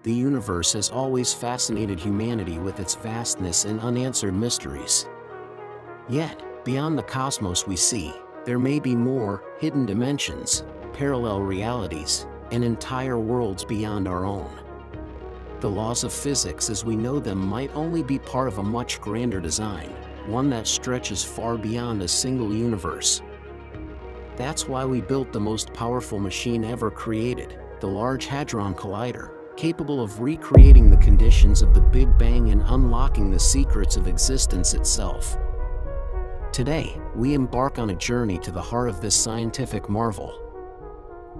the universe has always fascinated humanity with its vastness and unanswered mysteries. Yet, beyond the cosmos we see, there may be more hidden dimensions, parallel realities, and entire worlds beyond our own. The laws of physics as we know them might only be part of a much grander design, one that stretches far beyond a single universe. That's why we built the most powerful machine ever created, the Large Hadron Collider, capable of recreating the conditions of the Big Bang and unlocking the secrets of existence itself. Today, we embark on a journey to the heart of this scientific marvel.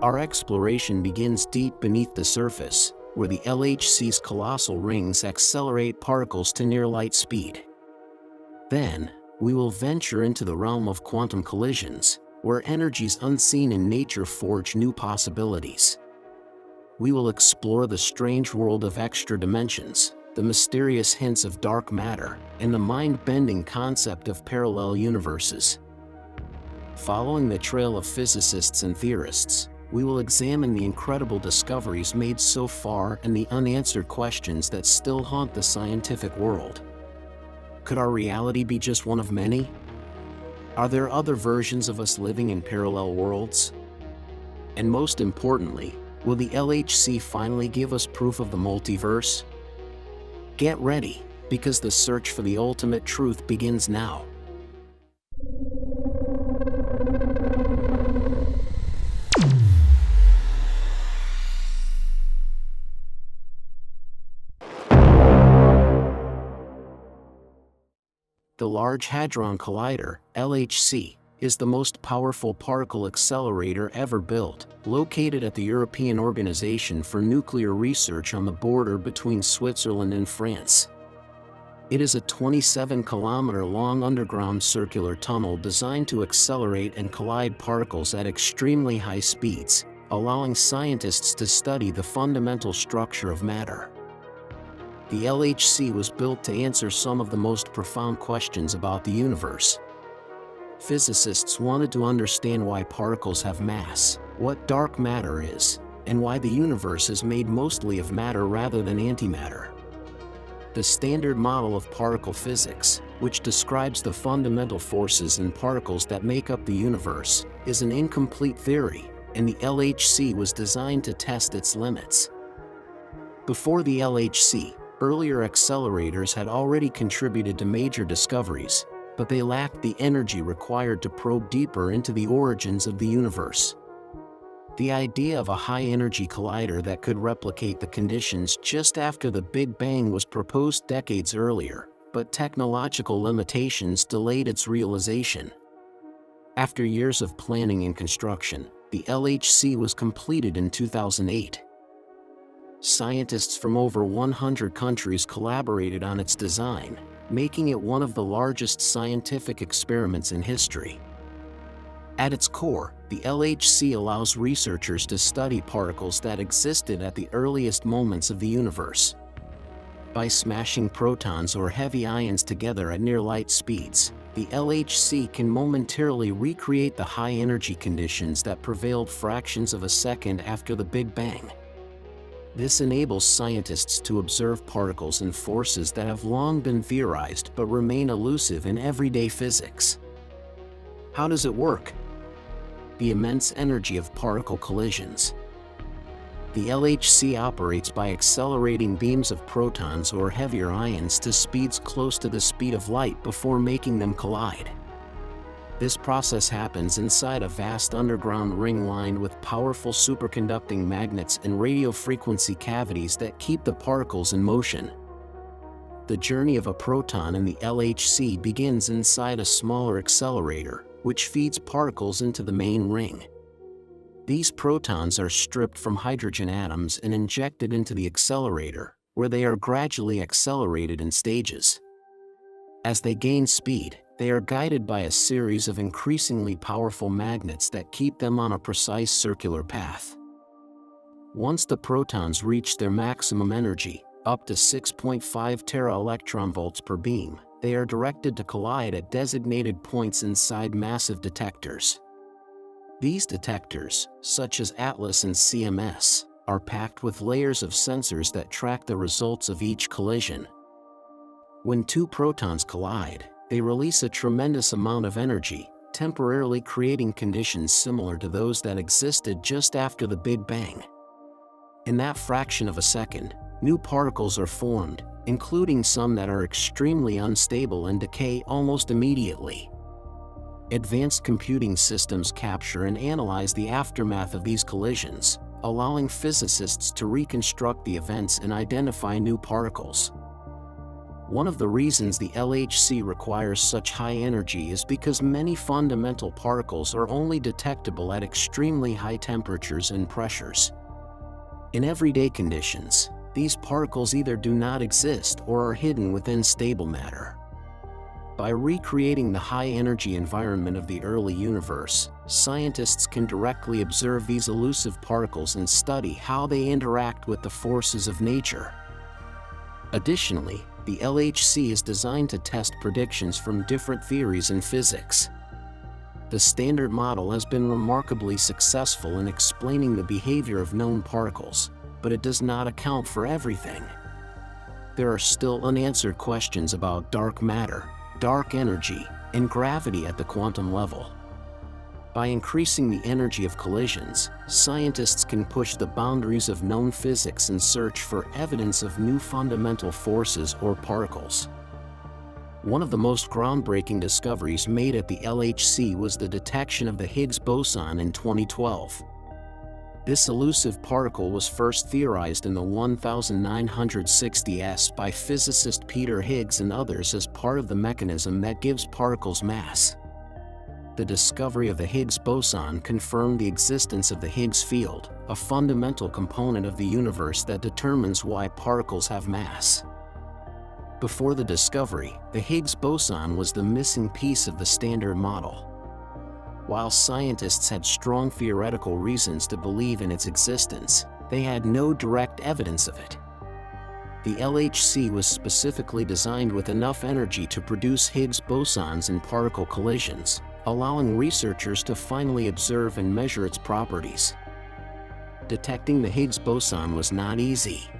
Our exploration begins deep beneath the surface, where the LHC's colossal rings accelerate particles to near light speed. Then, we will venture into the realm of quantum collisions, where energies unseen in nature forge new possibilities. We will explore the strange world of extra dimensions, the mysterious hints of dark matter, and the mind-bending concept of parallel universes. Following the trail of physicists and theorists, we will examine the incredible discoveries made so far and the unanswered questions that still haunt the scientific world. Could our reality be just one of many? Are there other versions of us living in parallel worlds? And most importantly, will the LHC finally give us proof of the multiverse? Get ready, because the search for the ultimate truth begins now. The Large Hadron Collider, LHC, is the most powerful particle accelerator ever built, located at the European Organization for Nuclear Research on the border between Switzerland and France. It is a 27-kilometer-long underground circular tunnel designed to accelerate and collide particles at extremely high speeds, allowing scientists to study the fundamental structure of matter. The LHC was built to answer some of the most profound questions about the universe. Physicists wanted to understand why particles have mass, what dark matter is, and why the universe is made mostly of matter rather than antimatter. The standard model of particle physics, which describes the fundamental forces in particles that make up the universe, is an incomplete theory, and the LHC was designed to test its limits. Before the LHC, earlier accelerators had already contributed to major discoveries, but they lacked the energy required to probe deeper into the origins of the universe. The idea of a high-energy collider that could replicate the conditions just after the Big Bang was proposed decades earlier, but technological limitations delayed its realization. After years of planning and construction, the LHC was completed in 2008. Scientists from over 100 countries collaborated on its design, making it one of the largest scientific experiments in history. At its core, the LHC allows researchers to study particles that existed at the earliest moments of the universe. By smashing protons or heavy ions together at near light speeds, the LHC can momentarily recreate the high-energy conditions that prevailed fractions of a second after the Big Bang. This enables scientists to observe particles and forces that have long been theorized but remain elusive in everyday physics. How does it work? The immense energy of particle collisions. The LHC operates by accelerating beams of protons or heavier ions to speeds close to the speed of light before making them collide. This process happens inside a vast underground ring lined with powerful superconducting magnets and radio frequency cavities that keep the particles in motion. The journey of a proton in the LHC begins inside a smaller accelerator, which feeds particles into the main ring. These protons are stripped from hydrogen atoms and injected into the accelerator, where they are gradually accelerated in stages. As they gain speed, they are guided by a series of increasingly powerful magnets that keep them on a precise circular path. Once the protons reach their maximum energy, up to 6.5 tera-electronvolts per beam, they are directed to collide at designated points inside massive detectors. These detectors, such as ATLAS and CMS, are packed with layers of sensors that track the results of each collision. When two protons collide, they release a tremendous amount of energy, temporarily creating conditions similar to those that existed just after the Big Bang. In that fraction of a second, new particles are formed, including some that are extremely unstable and decay almost immediately. Advanced computing systems capture and analyze the aftermath of these collisions, allowing physicists to reconstruct the events and identify new particles. One of the reasons the LHC requires such high energy is because many fundamental particles are only detectable at extremely high temperatures and pressures. In everyday conditions, these particles either do not exist or are hidden within stable matter. By recreating the high-energy environment of the early universe, scientists can directly observe these elusive particles and study how they interact with the forces of nature. Additionally, the LHC is designed to test predictions from different theories in physics. The Standard Model has been remarkably successful in explaining the behavior of known particles, but it does not account for everything. There are still unanswered questions about dark matter, dark energy, and gravity at the quantum level. By increasing the energy of collisions, scientists can push the boundaries of known physics and search for evidence of new fundamental forces or particles. One of the most groundbreaking discoveries made at the LHC was the detection of the Higgs boson in 2012. This elusive particle was first theorized in the 1960s by physicist Peter Higgs and others as part of the mechanism that gives particles mass. The discovery of the Higgs boson confirmed the existence of the Higgs field, a fundamental component of the universe that determines why particles have mass. Before the discovery, the Higgs boson was the missing piece of the Standard Model. While scientists had strong theoretical reasons to believe in its existence, they had no direct evidence of it. The LHC was specifically designed with enough energy to produce Higgs bosons in particle collisions, allowing researchers to finally observe and measure its properties. Detecting the Higgs boson was not easy.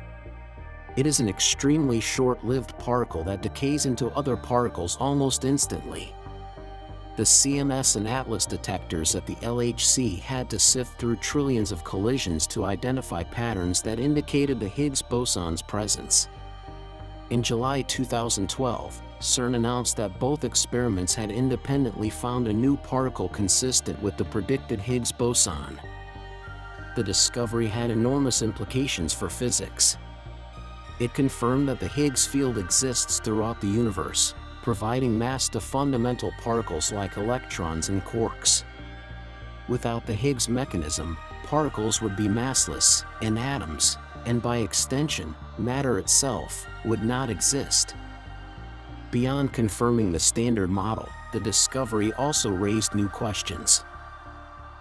It is an extremely short-lived particle that decays into other particles almost instantly. The CMS and ATLAS detectors at the LHC had to sift through trillions of collisions to identify patterns that indicated the Higgs boson's presence. In July 2012, CERN announced that both experiments had independently found a new particle consistent with the predicted Higgs boson. The discovery had enormous implications for physics. It confirmed that the Higgs field exists throughout the universe, providing mass to fundamental particles like electrons and quarks. Without the Higgs mechanism, particles would be massless, and atoms, and by extension, matter itself, would not exist. Beyond confirming the Standard Model, the discovery also raised new questions.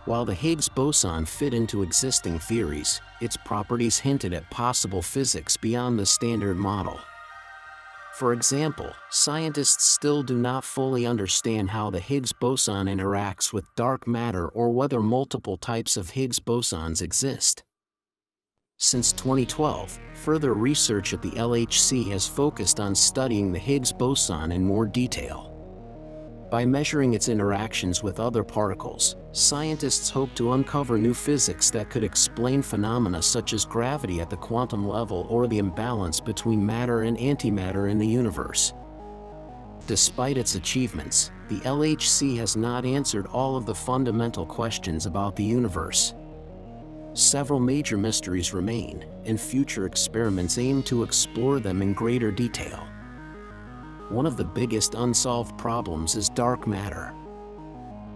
While the Higgs boson fit into existing theories, its properties hinted at possible physics beyond the Standard Model. For example, scientists still do not fully understand how the Higgs boson interacts with dark matter or whether multiple types of Higgs bosons exist. Since 2012, further research at the LHC has focused on studying the Higgs boson in more detail. By measuring its interactions with other particles, scientists hope to uncover new physics that could explain phenomena such as gravity at the quantum level or the imbalance between matter and antimatter in the universe. Despite its achievements, the LHC has not answered all of the fundamental questions about the universe. Several major mysteries remain, and future experiments aim to explore them in greater detail. One of the biggest unsolved problems is dark matter.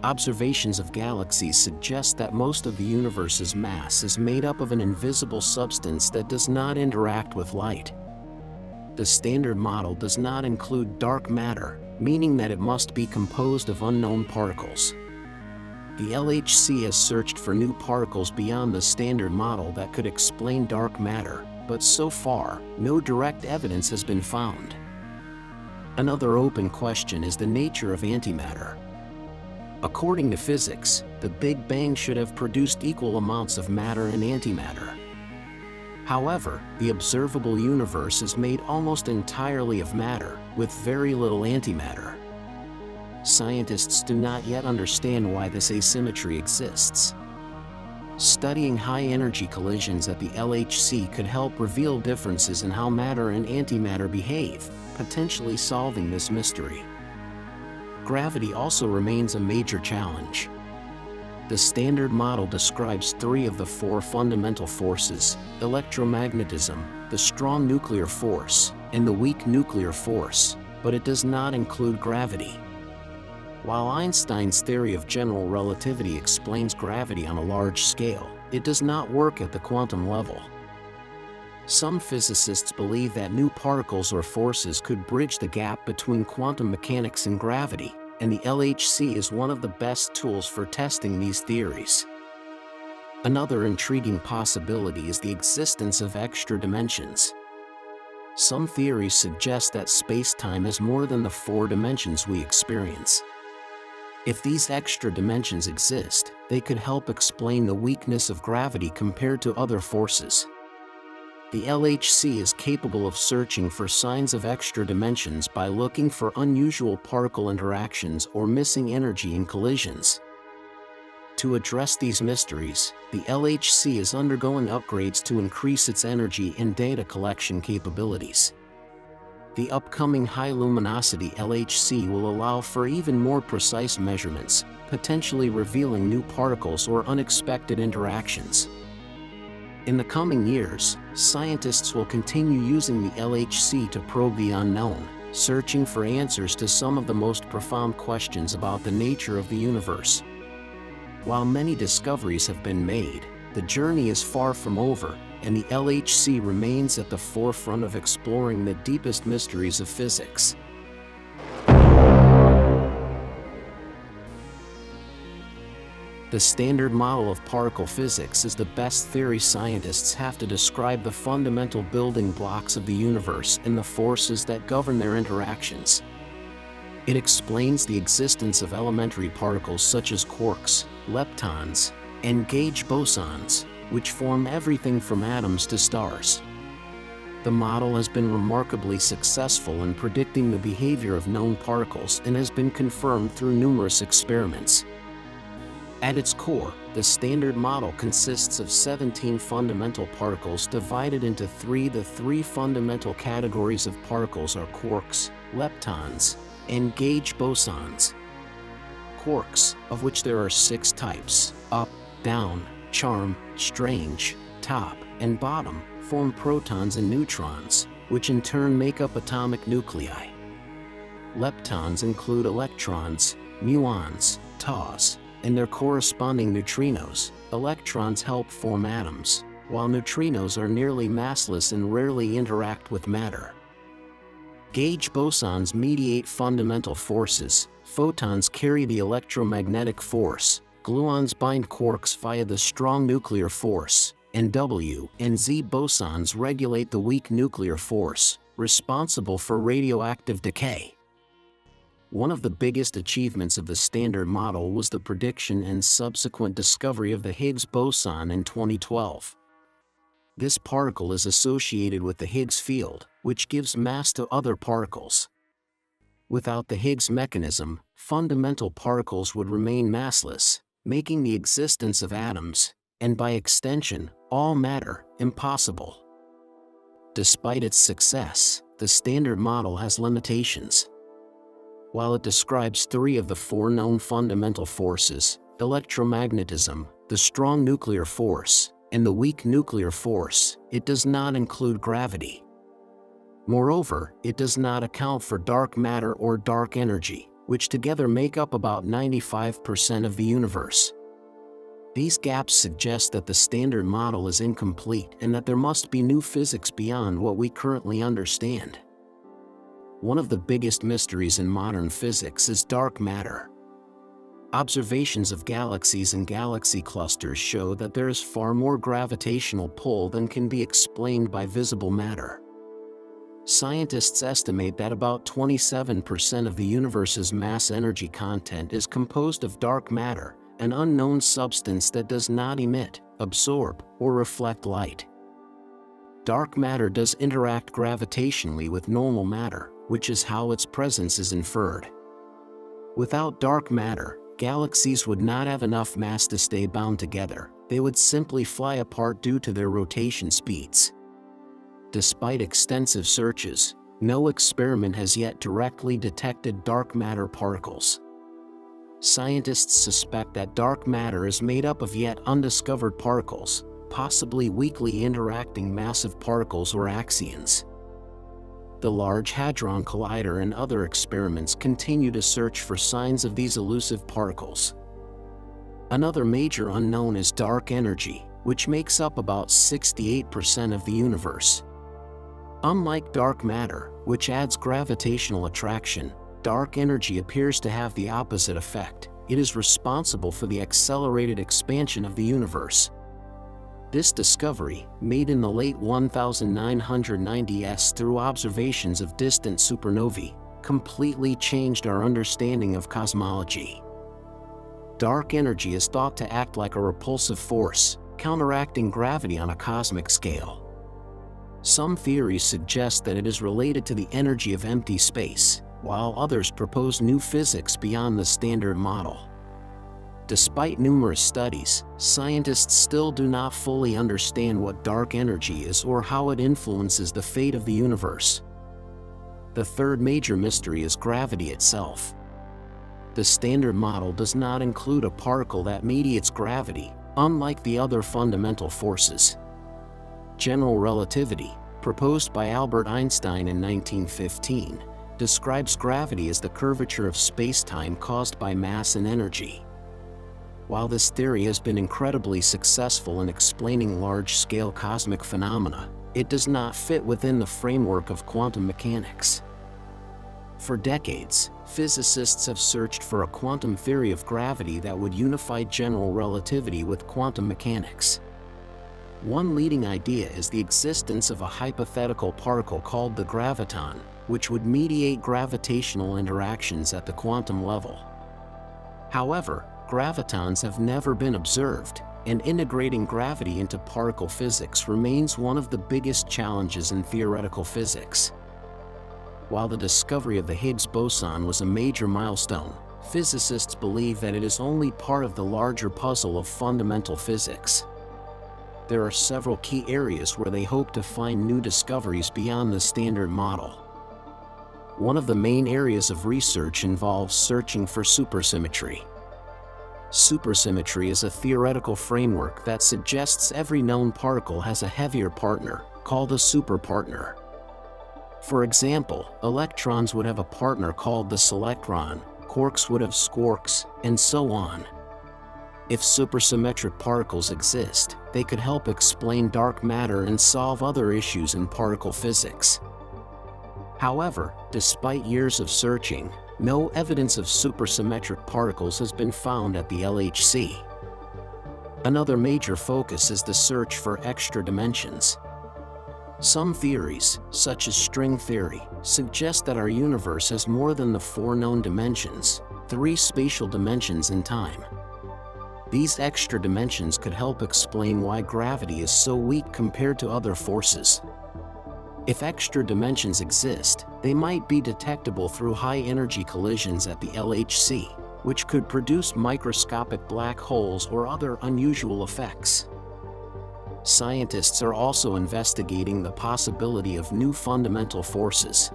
Observations of galaxies suggest that most of the universe's mass is made up of an invisible substance that does not interact with light. The Standard Model does not include dark matter, meaning that it must be composed of unknown particles. The LHC has searched for new particles beyond the Standard Model that could explain dark matter, but so far, no direct evidence has been found. Another open question is the nature of antimatter. According to physics, the Big Bang should have produced equal amounts of matter and antimatter. However, the observable universe is made almost entirely of matter, with very little antimatter. Scientists do not yet understand why this asymmetry exists. Studying high-energy collisions at the LHC could help reveal differences in how matter and antimatter behave, potentially solving this mystery. Gravity also remains a major challenge. The Standard Model describes 3 of the 4 fundamental forces: electromagnetism, the strong nuclear force, and the weak nuclear force, but it does not include gravity. While Einstein's theory of general relativity explains gravity on a large scale, it does not work at the quantum level. Some physicists believe that new particles or forces could bridge the gap between quantum mechanics and gravity, and the LHC is one of the best tools for testing these theories. Another intriguing possibility is the existence of extra dimensions. Some theories suggest that space-time is more than the 4 dimensions we experience. If these extra dimensions exist, they could help explain the weakness of gravity compared to other forces. The LHC is capable of searching for signs of extra dimensions by looking for unusual particle interactions or missing energy in collisions. To address these mysteries, the LHC is undergoing upgrades to increase its energy and data collection capabilities. The upcoming High-Luminosity LHC will allow for even more precise measurements, potentially revealing new particles or unexpected interactions. In the coming years, scientists will continue using the LHC to probe the unknown, searching for answers to some of the most profound questions about the nature of the universe. While many discoveries have been made, the journey is far from over, and the LHC remains at the forefront of exploring the deepest mysteries of physics. The Standard Model of particle physics is the best theory. Scientists have to describe the fundamental building blocks of the universe and the forces that govern their interactions. It explains the existence of elementary particles such as quarks, leptons, and gauge bosons, which form everything from atoms to stars. The model has been remarkably successful in predicting the behavior of known particles and has been confirmed through numerous experiments. At its core, the Standard Model consists of 17 fundamental particles divided into 3. The 3 fundamental categories of particles are quarks, leptons, and gauge bosons. Quarks, of which there are 6 types, up, down, charm, strange, top, and bottom, form protons and neutrons, which in turn make up atomic nuclei. Leptons include electrons, muons, taus, and their corresponding neutrinos. Electrons help form atoms, while neutrinos are nearly massless and rarely interact with matter. Gauge bosons mediate fundamental forces. Photons carry the electromagnetic force, gluons bind quarks via the strong nuclear force, and W and Z bosons regulate the weak nuclear force, responsible for radioactive decay. One of the biggest achievements of the Standard Model was the prediction and subsequent discovery of the Higgs boson in 2012. This particle is associated with the Higgs field, which gives mass to other particles. Without the Higgs mechanism, fundamental particles would remain massless, making the existence of atoms, and by extension, all matter, impossible. Despite its success, the Standard Model has limitations. While it describes 3 of the 4 known fundamental forces, electromagnetism, the strong nuclear force, and the weak nuclear force, it does not include gravity. Moreover, it does not account for dark matter or dark energy, which together make up about 95% of the universe. These gaps suggest that the Standard Model is incomplete and that there must be new physics beyond what we currently understand. One of the biggest mysteries in modern physics is dark matter. Observations of galaxies and galaxy clusters show that there is far more gravitational pull than can be explained by visible matter. Scientists estimate that about 27% of the universe's mass-energy content is composed of dark matter, an unknown substance that does not emit, absorb, or reflect light. dark matter does interact gravitationally with normal matter, which is how its presence is inferred. Without dark matter, galaxies would not have enough mass to stay bound together. They would simply fly apart due to their rotation speeds. Despite extensive searches, no experiment has yet directly detected dark matter particles. Scientists suspect that dark matter is made up of yet undiscovered particles, possibly weakly interacting massive particles or axions. The Large Hadron Collider and other experiments continue to search for signs of these elusive particles. Another major unknown is dark energy, which makes up about 68% of the universe. Unlike dark matter, which adds gravitational attraction, dark energy appears to have the opposite effect. It is responsible for the accelerated expansion of the universe. This discovery, made in the late 1990s through observations of distant supernovae, completely changed our understanding of cosmology. Dark energy is thought to act like a repulsive force, counteracting gravity on a cosmic scale. Some theories suggest that it is related to the energy of empty space, while others propose new physics beyond the standard model. Despite numerous studies, scientists still do not fully understand what dark energy is or how it influences the fate of the universe. The third major mystery is gravity itself. The standard model does not include a particle that mediates gravity, unlike the other fundamental forces. General relativity, proposed by Albert Einstein in 1915, describes gravity as the curvature of space-time caused by mass and energy. While this theory has been incredibly successful in explaining large-scale cosmic phenomena, it does not fit within the framework of quantum mechanics. For decades, physicists have searched for a quantum theory of gravity that would unify general relativity with quantum mechanics. One leading idea is the existence of a hypothetical particle called the graviton, which would mediate gravitational interactions at the quantum level. However, gravitons have never been observed, and integrating gravity into particle physics remains one of the biggest challenges in theoretical physics. While the discovery of the Higgs boson was a major milestone, physicists believe that it is only part of the larger puzzle of fundamental physics. There are several key areas where they hope to find new discoveries beyond the standard model. One of the main areas of research involves searching for supersymmetry. Supersymmetry is a theoretical framework that suggests every known particle has a heavier partner, called a superpartner. For example, electrons would have a partner called the selectron, quarks would have squarks, and so on. If supersymmetric particles exist, they could help explain dark matter and solve other issues in particle physics. However, despite years of searching, no evidence of supersymmetric particles has been found at the LHC. Another major focus is the search for extra dimensions. Some theories, such as string theory, suggest that our universe has more than the 4 known dimensions, 3 spatial dimensions in time. These extra dimensions could help explain why gravity is so weak compared to other forces. If extra dimensions exist, they might be detectable through high-energy collisions at the LHC, which could produce microscopic black holes or other unusual effects. Scientists are also investigating the possibility of new fundamental forces.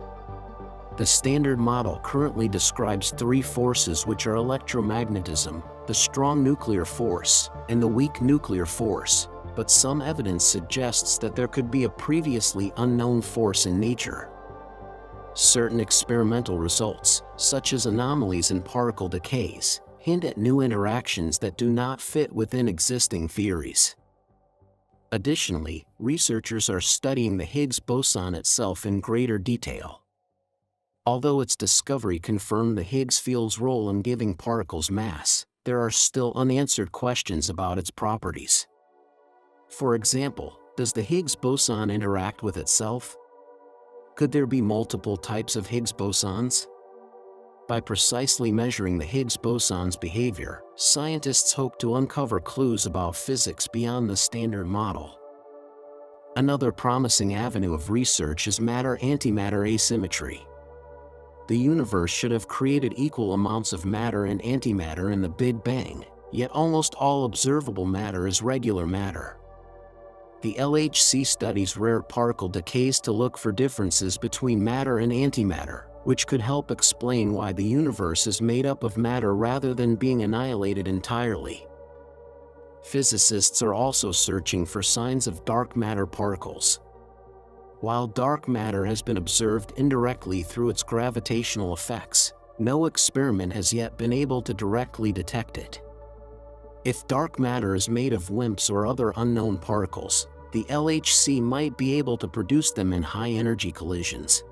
The standard model currently describes 3 forces, which are electromagnetism, the strong nuclear force, and the weak nuclear force, but some evidence suggests that there could be a previously unknown force in nature. Certain experimental results, such as anomalies in particle decays, hint at new interactions that do not fit within existing theories. Additionally, researchers are studying the Higgs boson itself in greater detail. Although its discovery confirmed the Higgs field's role in giving particles mass, there are still unanswered questions about its properties. For example, does the Higgs boson interact with itself? Could there be multiple types of Higgs bosons? By precisely measuring the Higgs boson's behavior, scientists hope to uncover clues about physics beyond the standard model. Another promising avenue of research is matter-antimatter asymmetry. The universe should have created equal amounts of matter and antimatter in the Big Bang, yet almost all observable matter is regular matter. The LHC studies rare particle decays to look for differences between matter and antimatter, which could help explain why the universe is made up of matter rather than being annihilated entirely. Physicists are also searching for signs of dark matter particles. While dark matter has been observed indirectly through its gravitational effects, no experiment has yet been able to directly detect it. If dark matter is made of WIMPs or other unknown particles, the LHC might be able to produce them in high-energy collisions.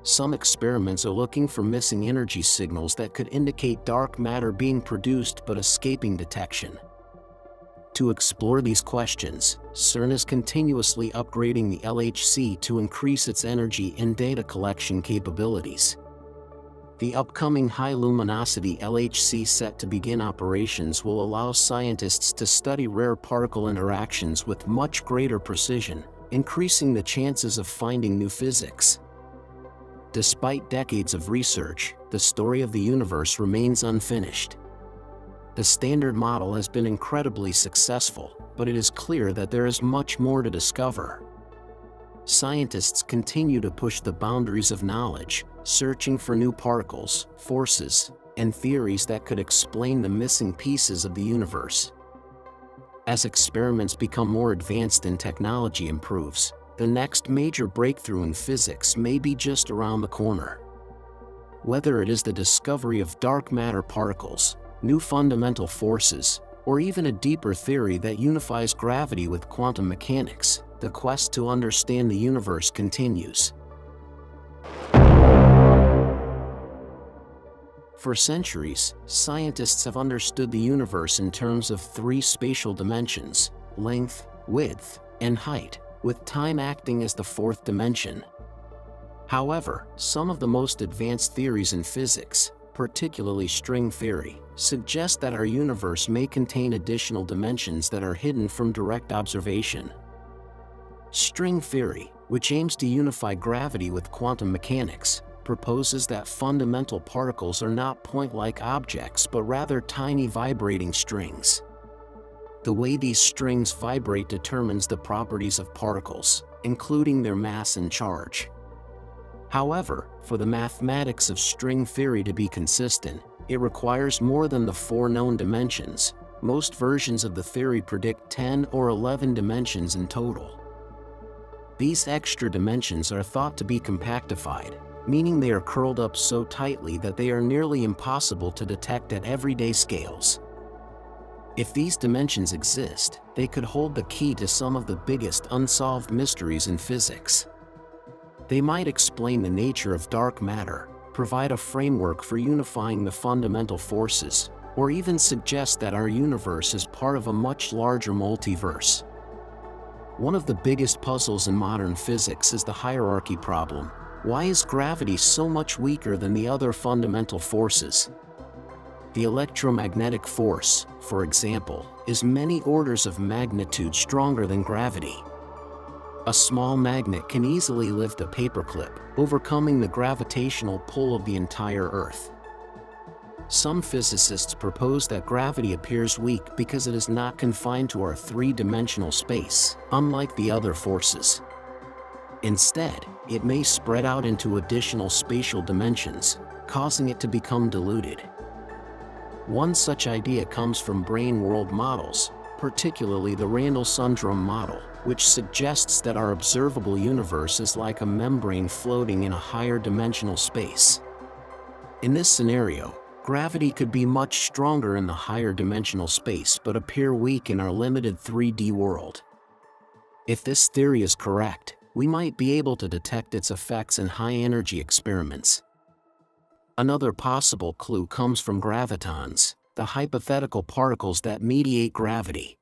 Some experiments are looking for missing energy signals that could indicate dark matter being produced but escaping detection. To explore these questions, CERN is continuously upgrading the LHC to increase its energy and data collection capabilities. The upcoming High-Luminosity LHC set to begin operations will allow scientists to study rare particle interactions with much greater precision, increasing the chances of finding new physics. Despite decades of research, the story of the universe remains unfinished. The Standard Model has been incredibly successful, but it is clear that there is much more to discover. Scientists continue to push the boundaries of knowledge, searching for new particles, forces, and theories that could explain the missing pieces of the universe. As experiments become more advanced and technology improves, the next major breakthrough in physics may be just around the corner. Whether it is the discovery of dark matter particles, new fundamental forces, or even a deeper theory that unifies gravity with quantum mechanics, the quest to understand the universe continues. For centuries, scientists have understood the universe in terms of three spatial dimensions: length, width, and height, with time acting as the fourth dimension. However, some of the most advanced theories in physics, particularly string theory, suggest that our universe may contain additional dimensions that are hidden from direct observation. String theory, which aims to unify gravity with quantum mechanics, proposes that fundamental particles are not point-like objects but rather tiny vibrating strings. The way these strings vibrate determines the properties of particles, including their mass and charge. However, for the mathematics of string theory to be consistent, it requires more than the 4 known dimensions. Most versions of the theory predict 10 or 11 dimensions in total. These extra dimensions are thought to be compactified, meaning they are curled up so tightly that they are nearly impossible to detect at everyday scales. If these dimensions exist, they could hold the key to some of the biggest unsolved mysteries in physics. They might explain the nature of dark matter, provide a framework for unifying the fundamental forces, or even suggest that our universe is part of a much larger multiverse. One of the biggest puzzles in modern physics is the hierarchy problem. Why is gravity so much weaker than the other fundamental forces? The electromagnetic force, for example, is many orders of magnitude stronger than gravity. A small magnet can easily lift a paperclip, overcoming the gravitational pull of the entire Earth. Some physicists propose that gravity appears weak because it is not confined to our 3-dimensional space, unlike the other forces. Instead, it may spread out into additional spatial dimensions, causing it to become diluted. One such idea comes from brane world models, particularly the Randall-Sundrum model, which suggests that our observable universe is like a membrane floating in a higher dimensional space. In this scenario, gravity could be much stronger in the higher dimensional space but appear weak in our limited 3D world. If this theory is correct, we might be able to detect its effects in high-energy experiments. Another possible clue comes from gravitons, the hypothetical particles that mediate gravity.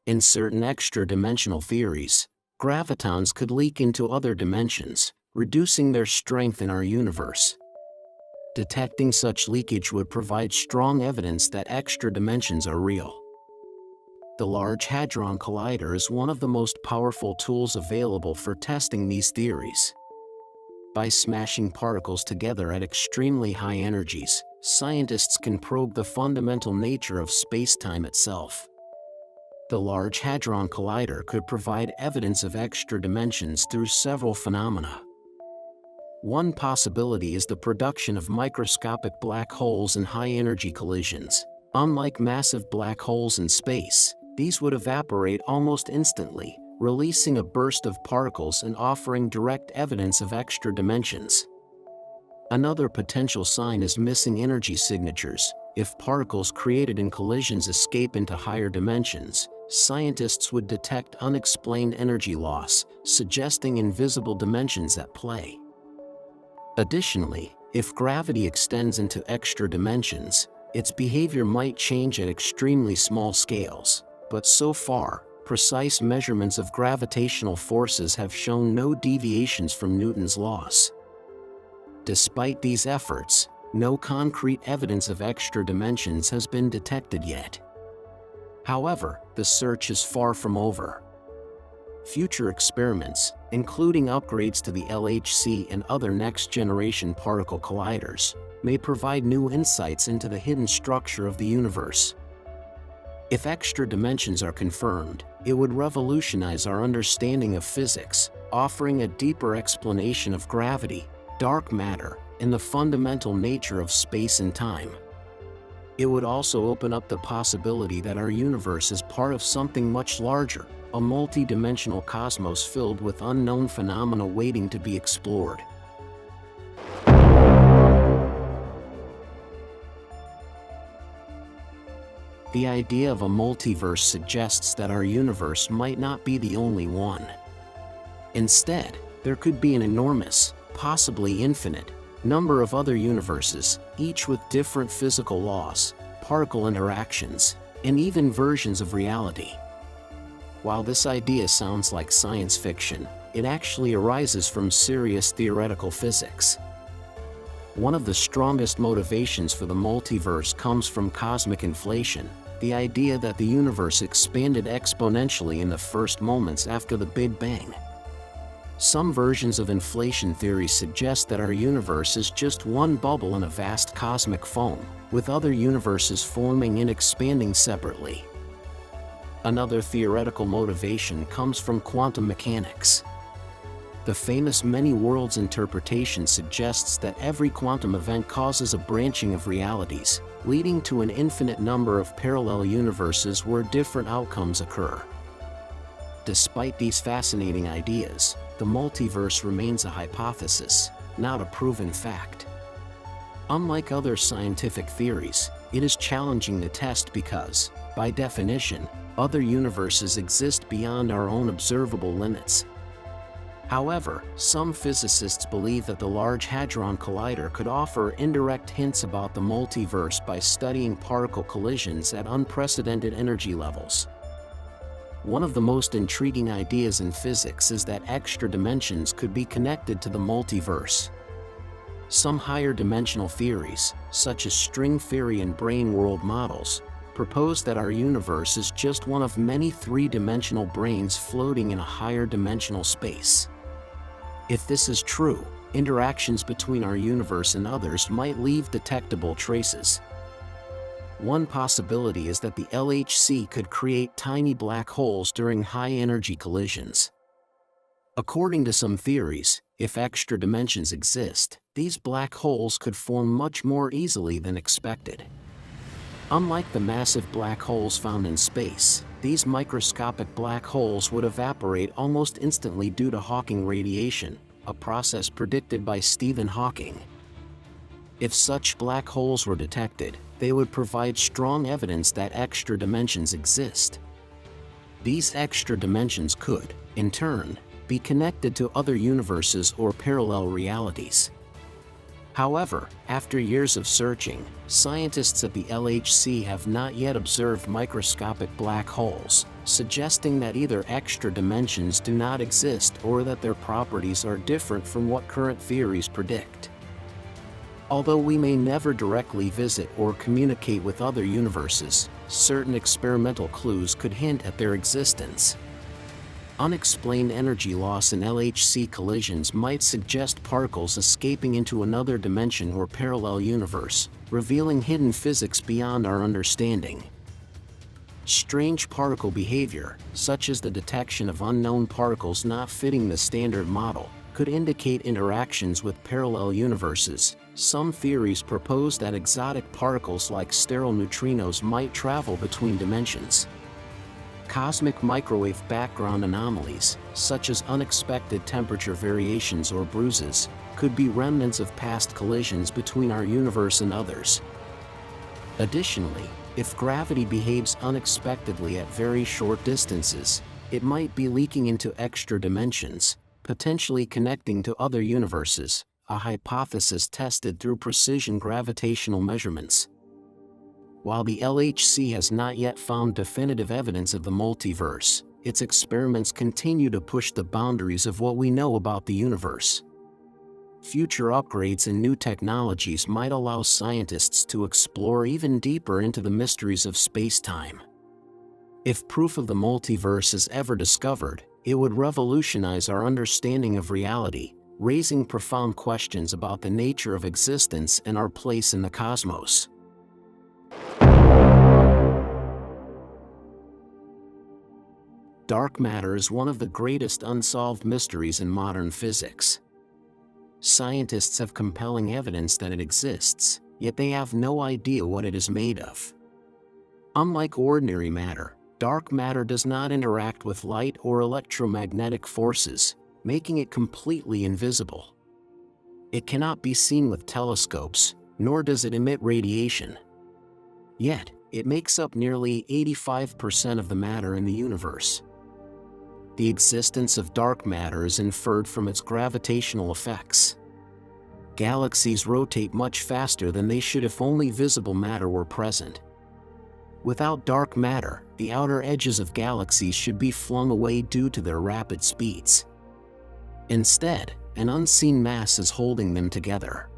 In certain extra-dimensional theories, gravitons could leak into other dimensions, reducing their strength in our universe. Detecting such leakage would provide strong evidence that extra dimensions are real. The Large Hadron Collider is one of the most powerful tools available for testing these theories. By smashing particles together at extremely high energies, scientists can probe the fundamental nature of space-time itself. The Large Hadron Collider could provide evidence of extra dimensions through several phenomena. One possibility is the production of microscopic black holes in high-energy collisions. Unlike massive black holes in space, these would evaporate almost instantly, releasing a burst of particles and offering direct evidence of extra dimensions. Another potential sign is missing energy signatures. If particles created in collisions escape into higher dimensions, scientists would detect unexplained energy loss, suggesting invisible dimensions at play. Additionally, if gravity extends into extra dimensions, its behavior might change at extremely small scales. But so far, precise measurements of gravitational forces have shown no deviations from Newton's laws. Despite these efforts, no concrete evidence of extra dimensions has been detected yet. However, the search is far from over. Future experiments, including upgrades to the LHC and other next-generation particle colliders, may provide new insights into the hidden structure of the universe. If extra dimensions are confirmed, it would revolutionize our understanding of physics, offering a deeper explanation of gravity, dark matter, and the fundamental nature of space and time. It would also open up the possibility that our universe is part of something much larger, a multi-dimensional cosmos filled with unknown phenomena waiting to be explored. The idea of a multiverse suggests that our universe might not be the only one. Instead, there could be an enormous, possibly infinite, number of other universes, each with different physical laws, particle interactions, and even versions of reality. While this idea sounds like science fiction, it actually arises from serious theoretical physics. One of the strongest motivations for the multiverse comes from cosmic inflation, the idea that the universe expanded exponentially in the first moments after the Big Bang. Some versions of inflation theory suggest that our universe is just one bubble in a vast cosmic foam, with other universes forming and expanding separately. Another theoretical motivation comes from quantum mechanics. The famous many worlds interpretation suggests that every quantum event causes a branching of realities, leading to an infinite number of parallel universes where different outcomes occur. Despite these fascinating ideas, the multiverse remains a hypothesis, not a proven fact. Unlike other scientific theories, it is challenging to test because, by definition, other universes exist beyond our own observable limits. However, some physicists believe that the Large Hadron Collider could offer indirect hints about the multiverse by studying particle collisions at unprecedented energy levels. One of the most intriguing ideas in physics is that extra dimensions could be connected to the multiverse. Some higher dimensional theories, such as string theory and brane world models, propose that our universe is just one of many three-dimensional branes floating in a higher dimensional space. If this is true, interactions between our universe and others might leave detectable traces. One possibility is that the LHC could create tiny black holes during high-energy collisions. According to some theories, if extra dimensions exist, these black holes could form much more easily than expected. Unlike the massive black holes found in space, these microscopic black holes would evaporate almost instantly due to Hawking radiation, a process predicted by Stephen Hawking. If such black holes were detected, they would provide strong evidence that extra dimensions exist. These extra dimensions could, in turn, be connected to other universes or parallel realities. However, after years of searching, scientists at the LHC have not yet observed microscopic black holes, suggesting that either extra dimensions do not exist or that their properties are different from what current theories predict. Although we may never directly visit or communicate with other universes, certain experimental clues could hint at their existence. Unexplained energy loss in LHC collisions might suggest particles escaping into another dimension or parallel universe, revealing hidden physics beyond our understanding. Strange particle behavior, such as the detection of unknown particles not fitting the standard model, could indicate interactions with parallel universes. Some theories propose that exotic particles like sterile neutrinos might travel between dimensions. Cosmic microwave background anomalies, such as unexpected temperature variations or bruises, could be remnants of past collisions between our universe and others. Additionally, if gravity behaves unexpectedly at very short distances, it might be leaking into extra dimensions, potentially connecting to other universes, a hypothesis tested through precision gravitational measurements. While the LHC has not yet found definitive evidence of the multiverse, its experiments continue to push the boundaries of what we know about the universe. Future upgrades and new technologies might allow scientists to explore even deeper into the mysteries of space-time. If proof of the multiverse is ever discovered, it would revolutionize our understanding of reality, raising profound questions about the nature of existence and our place in the cosmos. Dark matter is one of the greatest unsolved mysteries in modern physics. Scientists have compelling evidence that it exists, yet they have no idea what it is made of. Unlike ordinary matter, dark matter does not interact with light or electromagnetic forces, making it completely invisible. It cannot be seen with telescopes, nor does it emit radiation. Yet, it makes up nearly 85% of the matter in the universe. The existence of dark matter is inferred from its gravitational effects. Galaxies rotate much faster than they should if only visible matter were present. Without dark matter, the outer edges of galaxies should be flung away due to their rapid speeds. Instead, an unseen mass is holding them together.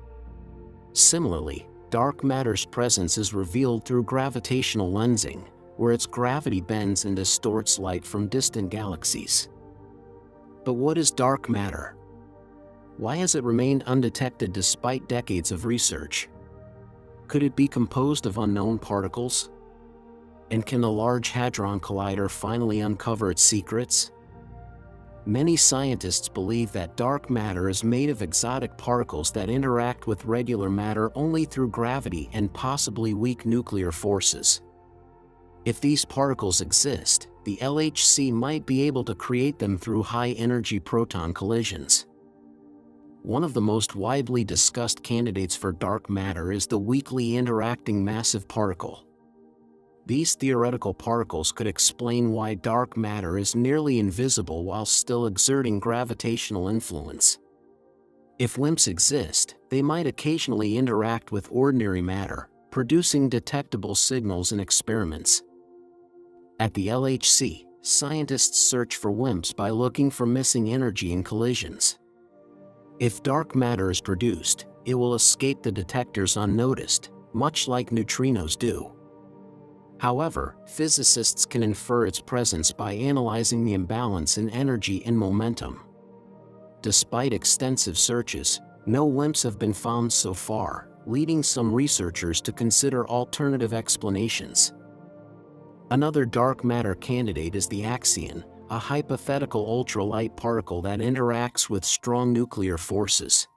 Similarly, dark matter's presence is revealed through gravitational lensing, where its gravity bends and distorts light from distant galaxies. But what is dark matter? Why has it remained undetected despite decades of research? Could it be composed of unknown particles? And can the Large Hadron Collider finally uncover its secrets? Many scientists believe that dark matter is made of exotic particles that interact with regular matter only through gravity and possibly weak nuclear forces. If these particles exist, the LHC might be able to create them through high-energy proton collisions. One of the most widely discussed candidates for dark matter is the weakly interacting massive particle. These theoretical particles could explain why dark matter is nearly invisible while still exerting gravitational influence. If WIMPs exist, they might occasionally interact with ordinary matter, producing detectable signals in experiments. At the LHC, scientists search for WIMPs by looking for missing energy in collisions. If dark matter is produced, it will escape the detectors unnoticed, much like neutrinos do. However, physicists can infer its presence by analyzing the imbalance in energy and momentum. Despite extensive searches, no WIMPs have been found so far, leading some researchers to consider alternative explanations. Another dark matter candidate is the axion, a hypothetical ultralight particle that interacts with strong nuclear forces.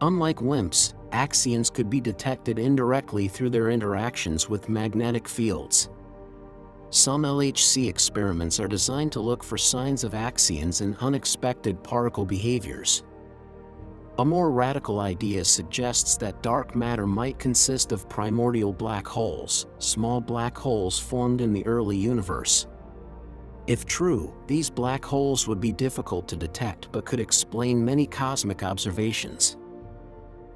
Unlike WIMPs, axions could be detected indirectly through their interactions with magnetic fields. Some LHC experiments are designed to look for signs of axions in unexpected particle behaviors. A more radical idea suggests that dark matter might consist of primordial black holes, small black holes formed in the early universe. If true, these black holes would be difficult to detect but could explain many cosmic observations.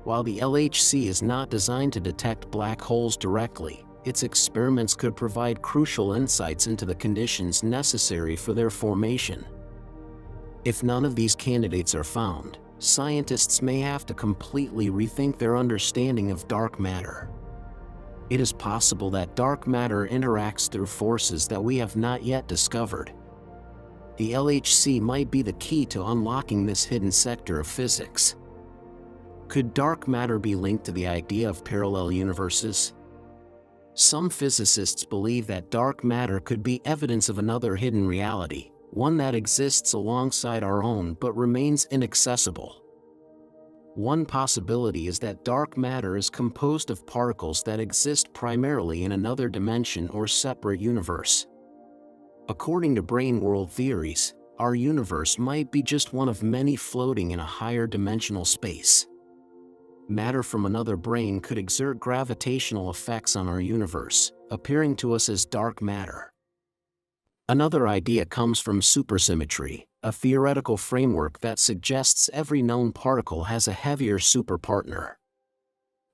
While the LHC is not designed to detect black holes directly, its experiments could provide crucial insights into the conditions necessary for their formation. If none of these candidates are found, scientists may have to completely rethink their understanding of dark matter. It is possible that dark matter interacts through forces that we have not yet discovered. The LHC might be the key to unlocking this hidden sector of physics. Could dark matter be linked to the idea of parallel universes? Some physicists believe that dark matter could be evidence of another hidden reality, one that exists alongside our own but remains inaccessible. One possibility is that dark matter is composed of particles that exist primarily in another dimension or separate universe. According to brane world theories, our universe might be just one of many floating in a higher dimensional space. Matter from another brane could exert gravitational effects on our universe, appearing to us as dark matter. Another idea comes from supersymmetry, a theoretical framework that suggests every known particle has a heavier superpartner.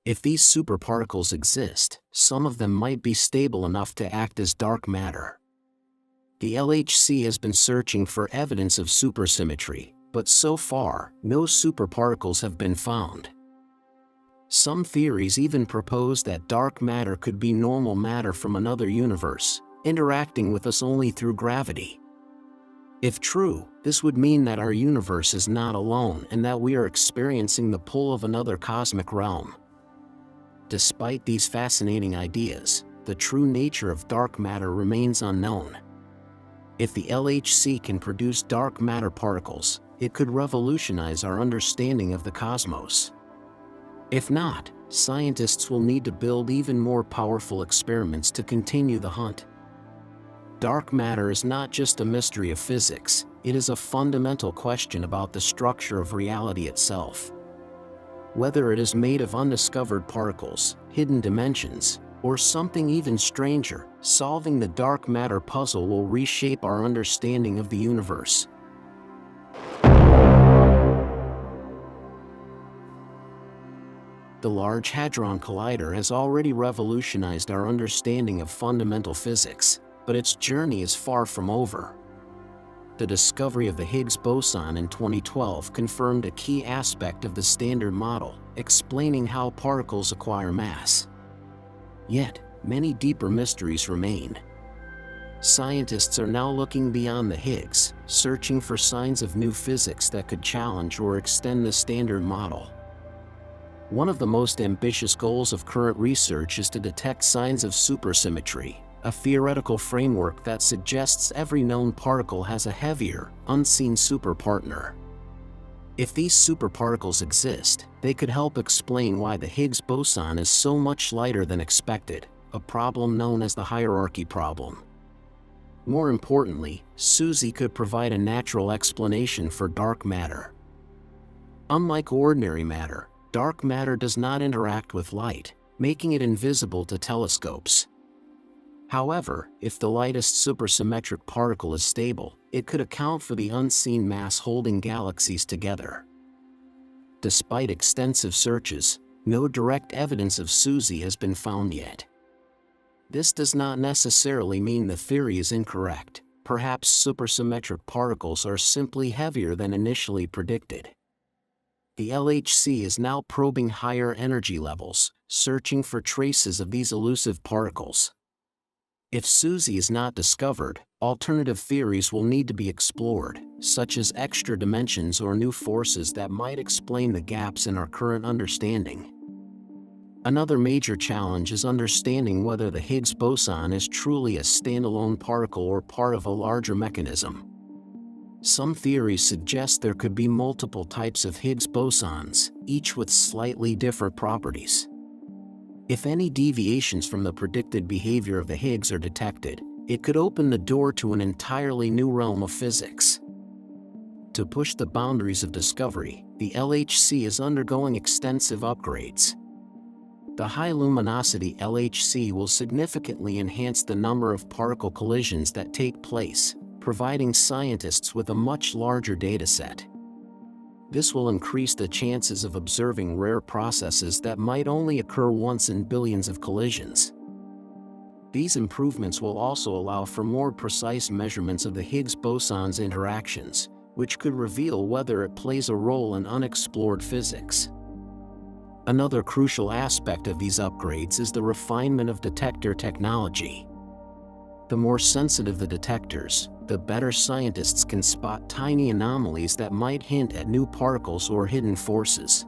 If these superparticles exist, some of them might be stable enough to act as dark matter. The LHC has been searching for evidence of supersymmetry, but so far, no superparticles have been found. Some theories even propose that dark matter could be normal matter from another universe, interacting with us only through gravity. If true, this would mean that our universe is not alone and that we are experiencing the pull of another cosmic realm. Despite these fascinating ideas, the true nature of dark matter remains unknown. If the LHC can produce dark matter particles, it could revolutionize our understanding of the cosmos. If not, scientists will need to build even more powerful experiments to continue the hunt. Dark matter is not just a mystery of physics, it is a fundamental question about the structure of reality itself. Whether it is made of undiscovered particles, hidden dimensions, or something even stranger, solving the dark matter puzzle will reshape our understanding of the universe. The Large Hadron Collider has already revolutionized our understanding of fundamental physics, but its journey is far from over. The discovery of the Higgs boson in 2012 confirmed a key aspect of the Standard Model, explaining how particles acquire mass. Yet, many deeper mysteries remain. Scientists are now looking beyond the Higgs, searching for signs of new physics that could challenge or extend the Standard Model. One of the most ambitious goals of current research is to detect signs of supersymmetry, a theoretical framework that suggests every known particle has a heavier, unseen superpartner. If these superparticles exist, they could help explain why the Higgs boson is so much lighter than expected, a problem known as the hierarchy problem. More importantly, SUSY could provide a natural explanation for dark matter. Unlike ordinary matter, dark matter does not interact with light, making it invisible to telescopes. However, if the lightest supersymmetric particle is stable, it could account for the unseen mass holding galaxies together. Despite extensive searches, no direct evidence of SUSY has been found yet. This does not necessarily mean the theory is incorrect. Perhaps supersymmetric particles are simply heavier than initially predicted. The LHC is now probing higher energy levels, searching for traces of these elusive particles. If SUSY is not discovered, alternative theories will need to be explored, such as extra dimensions or new forces that might explain the gaps in our current understanding. Another major challenge is understanding whether the Higgs boson is truly a standalone particle or part of a larger mechanism. Some theories suggest there could be multiple types of Higgs bosons, each with slightly different properties. If any deviations from the predicted behavior of the Higgs are detected, it could open the door to an entirely new realm of physics. To push the boundaries of discovery, the LHC is undergoing extensive upgrades. The High-Luminosity LHC will significantly enhance the number of particle collisions that take place, providing scientists with a much larger dataset. This will increase the chances of observing rare processes that might only occur once in billions of collisions. These improvements will also allow for more precise measurements of the Higgs boson's interactions, which could reveal whether it plays a role in unexplored physics. Another crucial aspect of these upgrades is the refinement of detector technology. The more sensitive the detectors, the better scientists can spot tiny anomalies that might hint at new particles or hidden forces.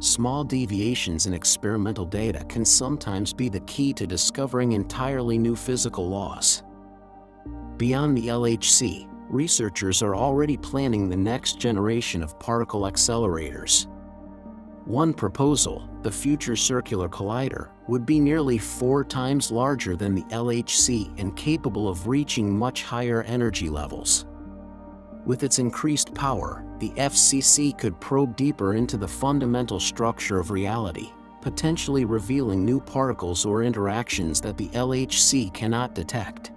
Small deviations in experimental data can sometimes be the key to discovering entirely new physical laws. Beyond the LHC, researchers are already planning the next generation of particle accelerators. One proposal, the Future Circular Collider, would be nearly 4 times larger than the LHC and capable of reaching much higher energy levels. With its increased power, the FCC could probe deeper into the fundamental structure of reality, potentially revealing new particles or interactions that the LHC cannot detect.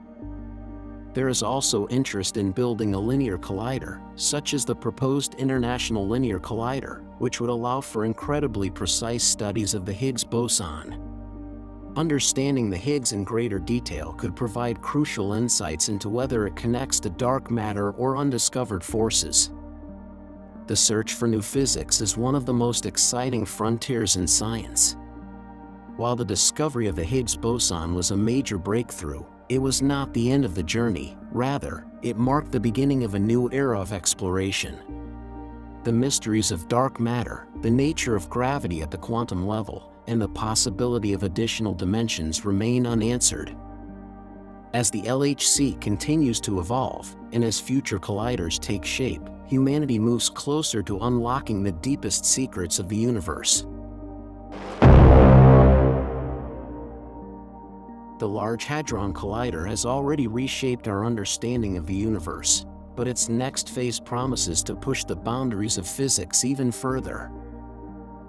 There is also interest in building a linear collider, such as the proposed International Linear Collider, which would allow for incredibly precise studies of the Higgs boson. Understanding the Higgs in greater detail could provide crucial insights into whether it connects to dark matter or undiscovered forces. The search for new physics is one of the most exciting frontiers in science. While the discovery of the Higgs boson was a major breakthrough, it was not the end of the journey. Rather, it marked the beginning of a new era of exploration. The mysteries of dark matter, the nature of gravity at the quantum level, and the possibility of additional dimensions remain unanswered. As the LHC continues to evolve, and as future colliders take shape, humanity moves closer to unlocking the deepest secrets of the universe. The Large Hadron Collider has already reshaped our understanding of the universe, but its next phase promises to push the boundaries of physics even further.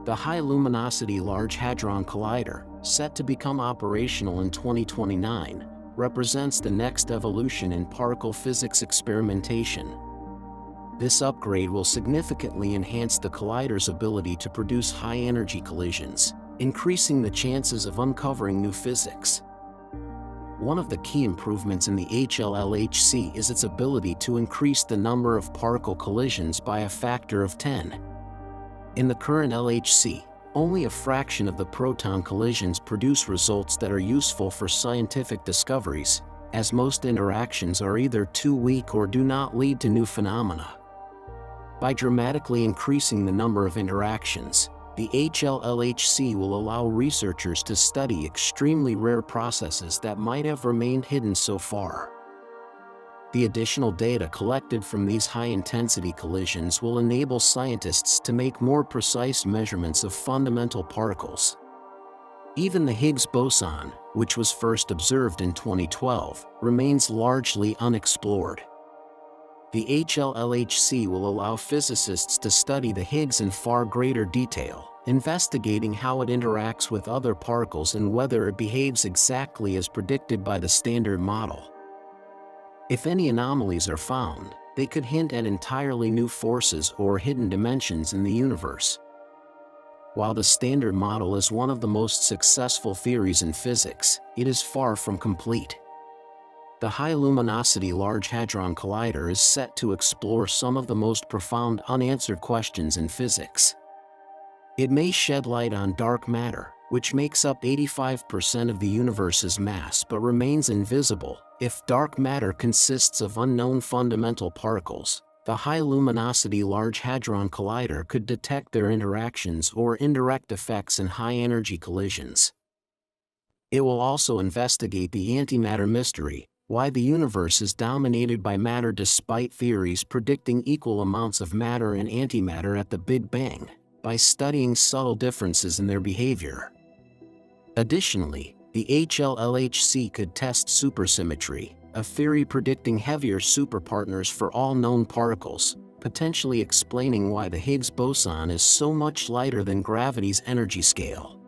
The High-Luminosity Large Hadron Collider, set to become operational in 2029, represents the next evolution in particle physics experimentation. This upgrade will significantly enhance the collider's ability to produce high-energy collisions, increasing the chances of uncovering new physics. One of the key improvements in the HLLHC is its ability to increase the number of particle collisions by a factor of 10. In the current LHC, only a fraction of the proton collisions produce results that are useful for scientific discoveries, as most interactions are either too weak or do not lead to new phenomena. By dramatically increasing the number of interactions, the HLLHC will allow researchers to study extremely rare processes that might have remained hidden so far. The additional data collected from these high-intensity collisions will enable scientists to make more precise measurements of fundamental particles. Even the Higgs boson, which was first observed in 2012, remains largely unexplored. The HLLHC will allow physicists to study the Higgs in far greater detail, investigating how it interacts with other particles and whether it behaves exactly as predicted by the standard model. If any anomalies are found, they could hint at entirely new forces or hidden dimensions in the universe. While the standard model is one of the most successful theories in physics, it is far from complete. The High-Luminosity Large Hadron Collider is set to explore some of the most profound unanswered questions in physics. It may shed light on dark matter, which makes up 85% of the universe's mass but remains invisible. If dark matter consists of unknown fundamental particles, the High-Luminosity Large Hadron Collider could detect their interactions or indirect effects in high-energy collisions. It will also investigate the antimatter mystery, why the universe is dominated by matter despite theories predicting equal amounts of matter and antimatter at the Big Bang, by studying subtle differences in their behavior. Additionally, the HLLHC could test supersymmetry, a theory predicting heavier superpartners for all known particles, potentially explaining why the Higgs boson is so much lighter than gravity's energy scale.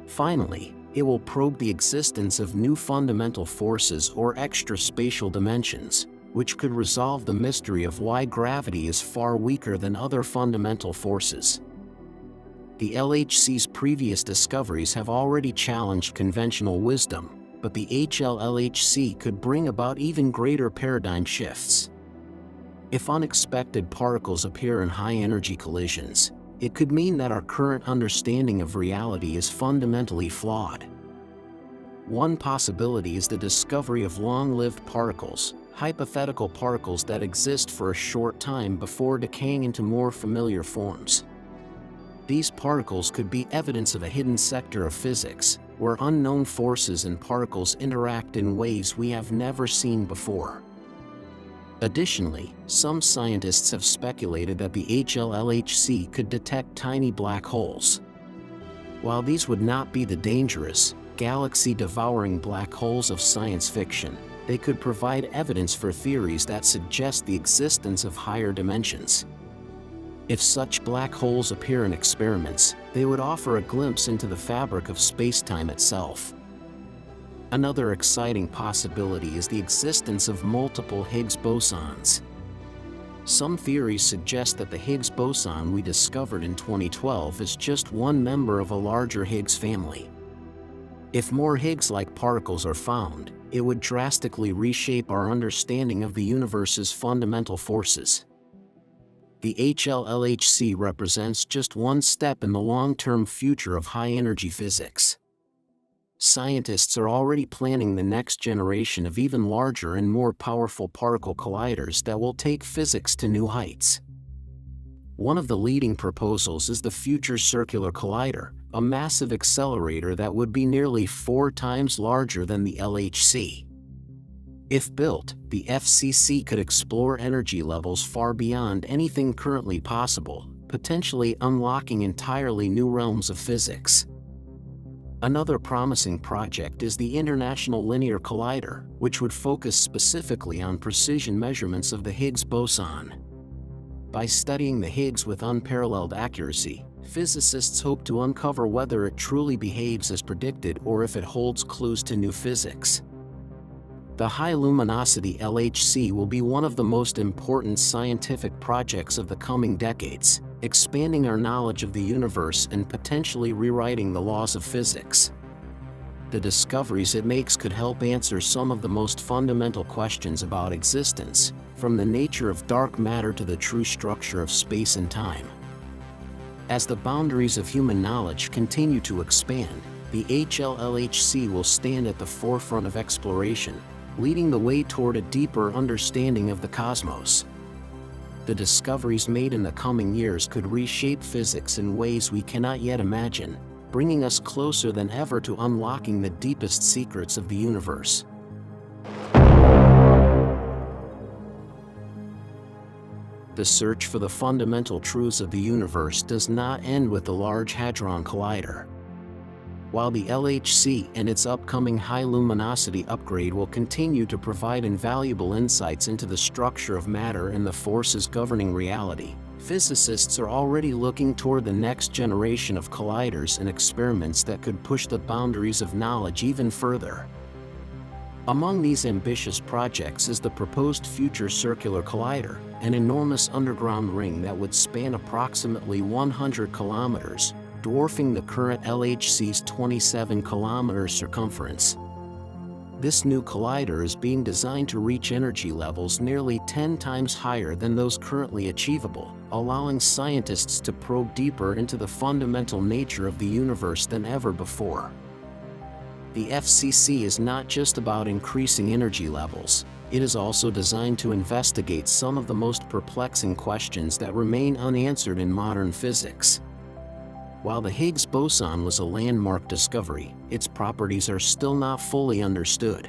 Finally, it will probe the existence of new fundamental forces or extra-spatial dimensions, which could resolve the mystery of why gravity is far weaker than other fundamental forces. The LHC's previous discoveries have already challenged conventional wisdom, but the HLLHC could bring about even greater paradigm shifts. If unexpected particles appear in high-energy collisions, it could mean that our current understanding of reality is fundamentally flawed. One possibility is the discovery of long-lived particles, hypothetical particles that exist for a short time before decaying into more familiar forms. These particles could be evidence of a hidden sector of physics, where unknown forces and particles interact in ways we have never seen before. Additionally, some scientists have speculated that the LHC could detect tiny black holes. While these would not be the dangerous, galaxy-devouring black holes of science fiction, they could provide evidence for theories that suggest the existence of higher dimensions. If such black holes appear in experiments, they would offer a glimpse into the fabric of space-time itself. Another exciting possibility is the existence of multiple Higgs bosons. Some theories suggest that the Higgs boson we discovered in 2012 is just one member of a larger Higgs family. If more Higgs-like particles are found, it would drastically reshape our understanding of the universe's fundamental forces. The LHC represents just one step in the long-term future of high-energy physics. Scientists are already planning the next generation of even larger and more powerful particle colliders that will take physics to new heights. One of the leading proposals is the Future Circular Collider, a massive accelerator that would be nearly 4 times larger than the LHC. If built, the FCC could explore energy levels far beyond anything currently possible, potentially unlocking entirely new realms of physics. Another promising project is the International Linear Collider, which would focus specifically on precision measurements of the Higgs boson. By studying the Higgs with unparalleled accuracy, physicists hope to uncover whether it truly behaves as predicted or if it holds clues to new physics. The High-Luminosity LHC will be one of the most important scientific projects of the coming decades, expanding our knowledge of the universe and potentially rewriting the laws of physics. The discoveries it makes could help answer some of the most fundamental questions about existence, from the nature of dark matter to the true structure of space and time. As the boundaries of human knowledge continue to expand, the LHC will stand at the forefront of exploration, leading the way toward a deeper understanding of the cosmos. The discoveries made in the coming years could reshape physics in ways we cannot yet imagine, bringing us closer than ever to unlocking the deepest secrets of the universe. The search for the fundamental truths of the universe does not end with the Large Hadron Collider. While the LHC and its upcoming high-luminosity upgrade will continue to provide invaluable insights into the structure of matter and the forces governing reality, physicists are already looking toward the next generation of colliders and experiments that could push the boundaries of knowledge even further. Among these ambitious projects is the proposed Future Circular Collider, an enormous underground ring that would span approximately 100 kilometers, dwarfing the current LHC's 27-kilometer circumference. This new collider is being designed to reach energy levels nearly 10 times higher than those currently achievable, allowing scientists to probe deeper into the fundamental nature of the universe than ever before. The FCC is not just about increasing energy levels, it is also designed to investigate some of the most perplexing questions that remain unanswered in modern physics. While the Higgs boson was a landmark discovery, its properties are still not fully understood.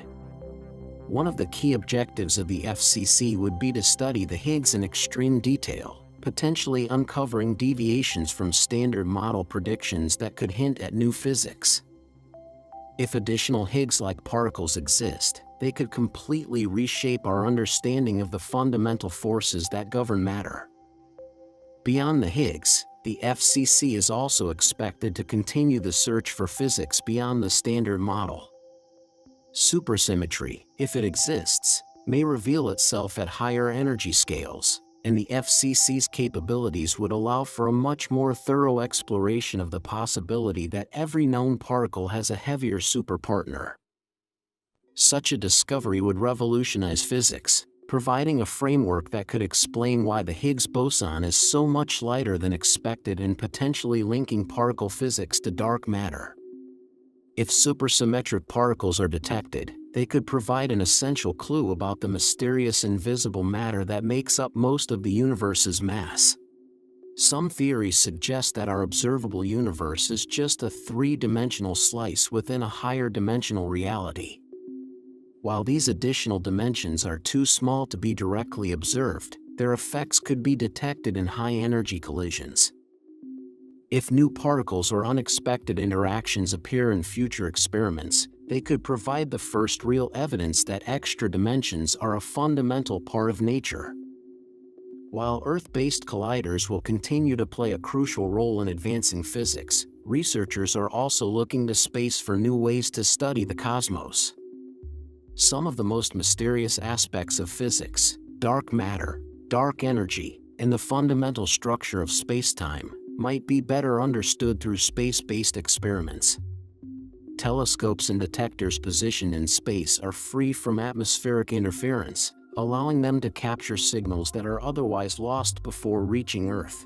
One of the key objectives of the FCC would be to study the Higgs in extreme detail, potentially uncovering deviations from standard model predictions that could hint at new physics. If additional Higgs-like particles exist, they could completely reshape our understanding of the fundamental forces that govern matter. Beyond the Higgs, the FCC is also expected to continue the search for physics beyond the standard model. Supersymmetry, if it exists, may reveal itself at higher energy scales, and the FCC's capabilities would allow for a much more thorough exploration of the possibility that every known particle has a heavier superpartner. Such a discovery would revolutionize physics, providing a framework that could explain why the Higgs boson is so much lighter than expected and potentially linking particle physics to dark matter. If supersymmetric particles are detected, they could provide an essential clue about the mysterious invisible matter that makes up most of the universe's mass. Some theories suggest that our observable universe is just a three-dimensional slice within a higher dimensional reality. While these additional dimensions are too small to be directly observed, their effects could be detected in high-energy collisions. If new particles or unexpected interactions appear in future experiments, they could provide the first real evidence that extra dimensions are a fundamental part of nature. While Earth-based colliders will continue to play a crucial role in advancing physics, researchers are also looking to space for new ways to study the cosmos. Some of the most mysterious aspects of physics, dark matter, dark energy, and the fundamental structure of space-time, might be better understood through space-based experiments. Telescopes and detectors positioned in space are free from atmospheric interference, allowing them to capture signals that are otherwise lost before reaching Earth.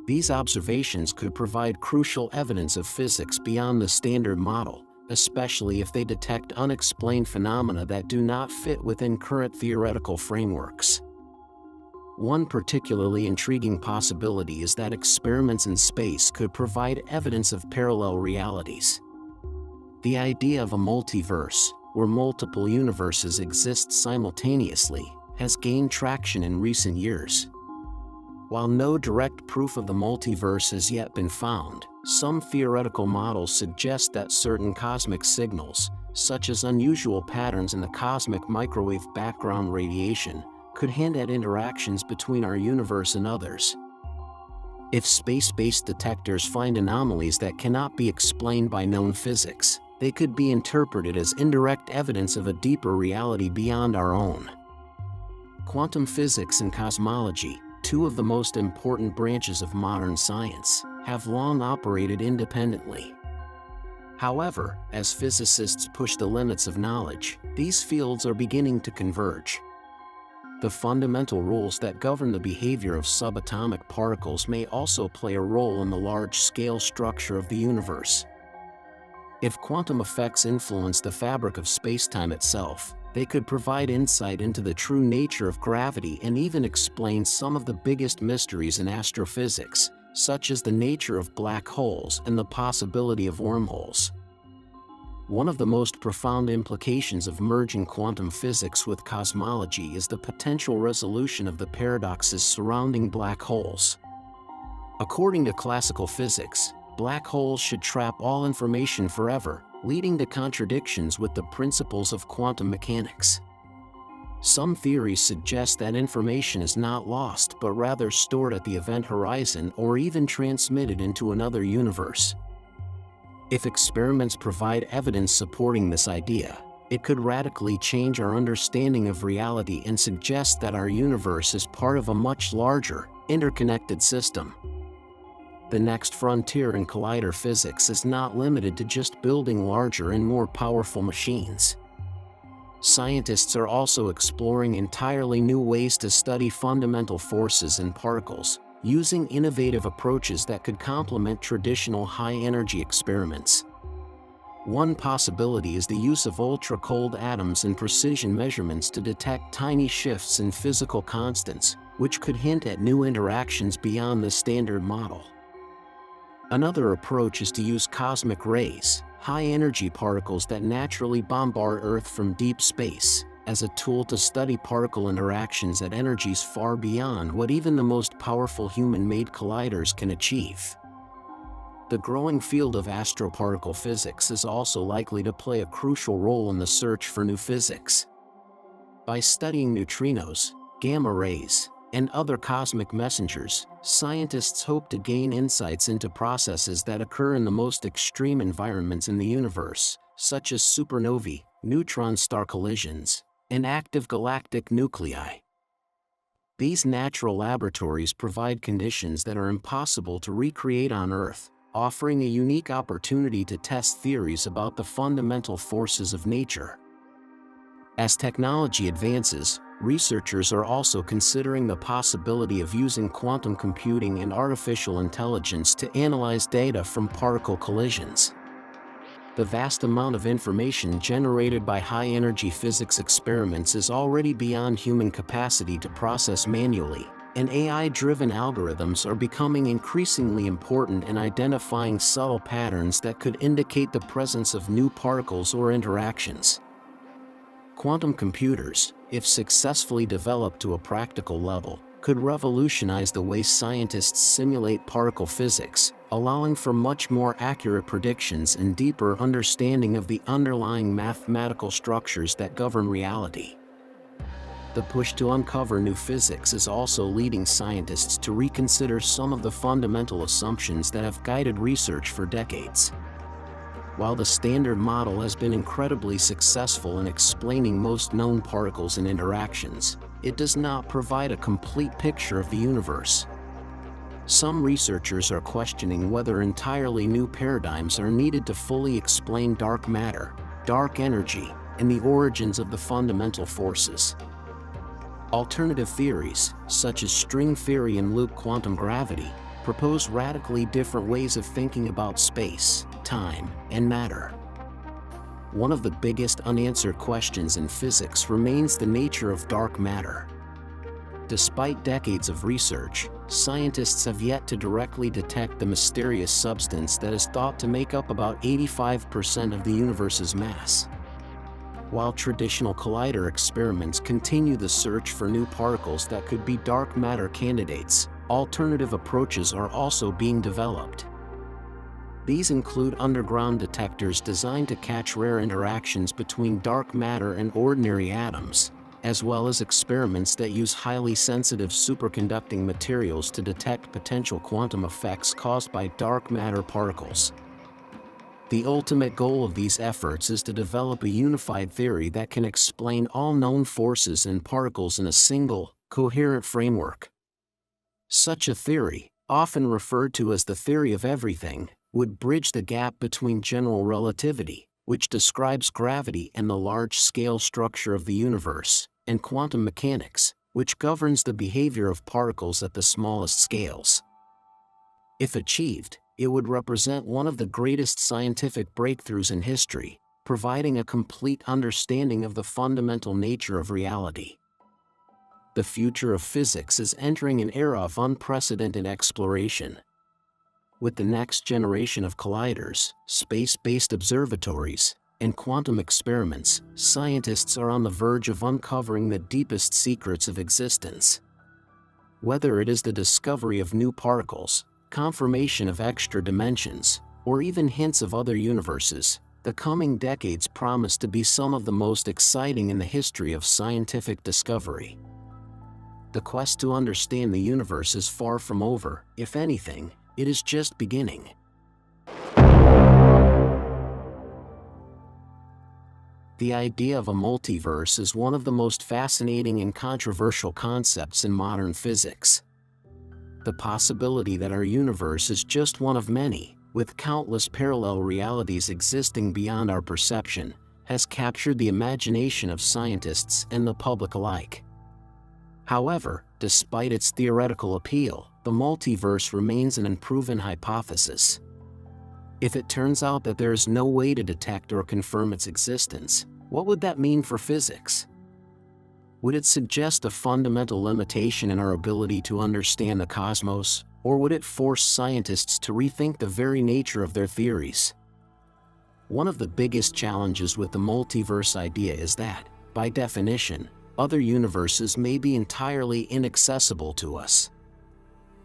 These observations could provide crucial evidence of physics beyond the standard model, especially if they detect unexplained phenomena that do not fit within current theoretical frameworks. One particularly intriguing possibility is that experiments in space could provide evidence of parallel realities. The idea of a multiverse, where multiple universes exist simultaneously, has gained traction in recent years. While no direct proof of the multiverse has yet been found, some theoretical models suggest that certain cosmic signals, such as unusual patterns in the cosmic microwave background radiation, could hint at interactions between our universe and others. If space-based detectors find anomalies that cannot be explained by known physics, they could be interpreted as indirect evidence of a deeper reality beyond our own. Quantum physics and cosmology, two of the most important branches of modern science, have long operated independently. However, as physicists push the limits of knowledge, these fields are beginning to converge. The fundamental rules that govern the behavior of subatomic particles may also play a role in the large-scale structure of the universe. If quantum effects influence the fabric of spacetime itself, they could provide insight into the true nature of gravity and even explain some of the biggest mysteries in astrophysics, such as the nature of black holes and the possibility of wormholes. One of the most profound implications of merging quantum physics with cosmology is the potential resolution of the paradoxes surrounding black holes. According to classical physics, black holes should trap all information forever, leading to contradictions with the principles of quantum mechanics. Some theories suggest that information is not lost but rather stored at the event horizon or even transmitted into another universe. If experiments provide evidence supporting this idea, it could radically change our understanding of reality and suggest that our universe is part of a much larger, interconnected system. The next frontier in collider physics is not limited to just building larger and more powerful machines. Scientists are also exploring entirely new ways to study fundamental forces in particles, using innovative approaches that could complement traditional high-energy experiments. One possibility is the use of ultra-cold atoms and precision measurements to detect tiny shifts in physical constants, which could hint at new interactions beyond the standard model. Another approach is to use cosmic rays, high-energy particles that naturally bombard Earth from deep space, as a tool to study particle interactions at energies far beyond what even the most powerful human-made colliders can achieve. The growing field of astroparticle physics is also likely to play a crucial role in the search for new physics. By studying neutrinos, gamma rays, and other cosmic messengers, scientists hope to gain insights into processes that occur in the most extreme environments in the universe, such as supernovae, neutron star collisions, and active galactic nuclei. These natural laboratories provide conditions that are impossible to recreate on Earth, offering a unique opportunity to test theories about the fundamental forces of nature. As technology advances, researchers are also considering the possibility of using quantum computing and artificial intelligence to analyze data from particle collisions. The vast amount of information generated by high-energy physics experiments is already beyond human capacity to process manually, and AI-driven algorithms are becoming increasingly important in identifying subtle patterns that could indicate the presence of new particles or interactions. Quantum computers, if successfully developed to a practical level, could revolutionize the way scientists simulate particle physics, allowing for much more accurate predictions and deeper understanding of the underlying mathematical structures that govern reality. The push to uncover new physics is also leading scientists to reconsider some of the fundamental assumptions that have guided research for decades. While the Standard Model has been incredibly successful in explaining most known particles and interactions, it does not provide a complete picture of the universe. Some researchers are questioning whether entirely new paradigms are needed to fully explain dark matter, dark energy, and the origins of the fundamental forces. Alternative theories, such as string theory and loop quantum gravity, propose radically different ways of thinking about space, time, and matter. One of the biggest unanswered questions in physics remains the nature of dark matter. Despite decades of research, scientists have yet to directly detect the mysterious substance that is thought to make up about 85% of the universe's mass. While traditional collider experiments continue the search for new particles that could be dark matter candidates, alternative approaches are also being developed. These include underground detectors designed to catch rare interactions between dark matter and ordinary atoms, as well as experiments that use highly sensitive superconducting materials to detect potential quantum effects caused by dark matter particles. The ultimate goal of these efforts is to develop a unified theory that can explain all known forces and particles in a single, coherent framework. Such a theory, often referred to as the theory of everything, would bridge the gap between general relativity, which describes gravity and the large-scale structure of the universe, and quantum mechanics, which governs the behavior of particles at the smallest scales. If achieved, it would represent one of the greatest scientific breakthroughs in history, providing a complete understanding of the fundamental nature of reality. The future of physics is entering an era of unprecedented exploration. With the next generation of colliders, space-based observatories, and quantum experiments, scientists are on the verge of uncovering the deepest secrets of existence. Whether it is the discovery of new particles, confirmation of extra dimensions, or even hints of other universes, the coming decades promise to be some of the most exciting in the history of scientific discovery. The quest to understand the universe is far from over. If anything, it is just beginning. The idea of a multiverse is one of the most fascinating and controversial concepts in modern physics. The possibility that our universe is just one of many, with countless parallel realities existing beyond our perception, has captured the imagination of scientists and the public alike. However, despite its theoretical appeal, the multiverse remains an unproven hypothesis. If it turns out that there is no way to detect or confirm its existence, what would that mean for physics? Would it suggest a fundamental limitation in our ability to understand the cosmos, or would it force scientists to rethink the very nature of their theories? One of the biggest challenges with the multiverse idea is that, by definition, other universes may be entirely inaccessible to us.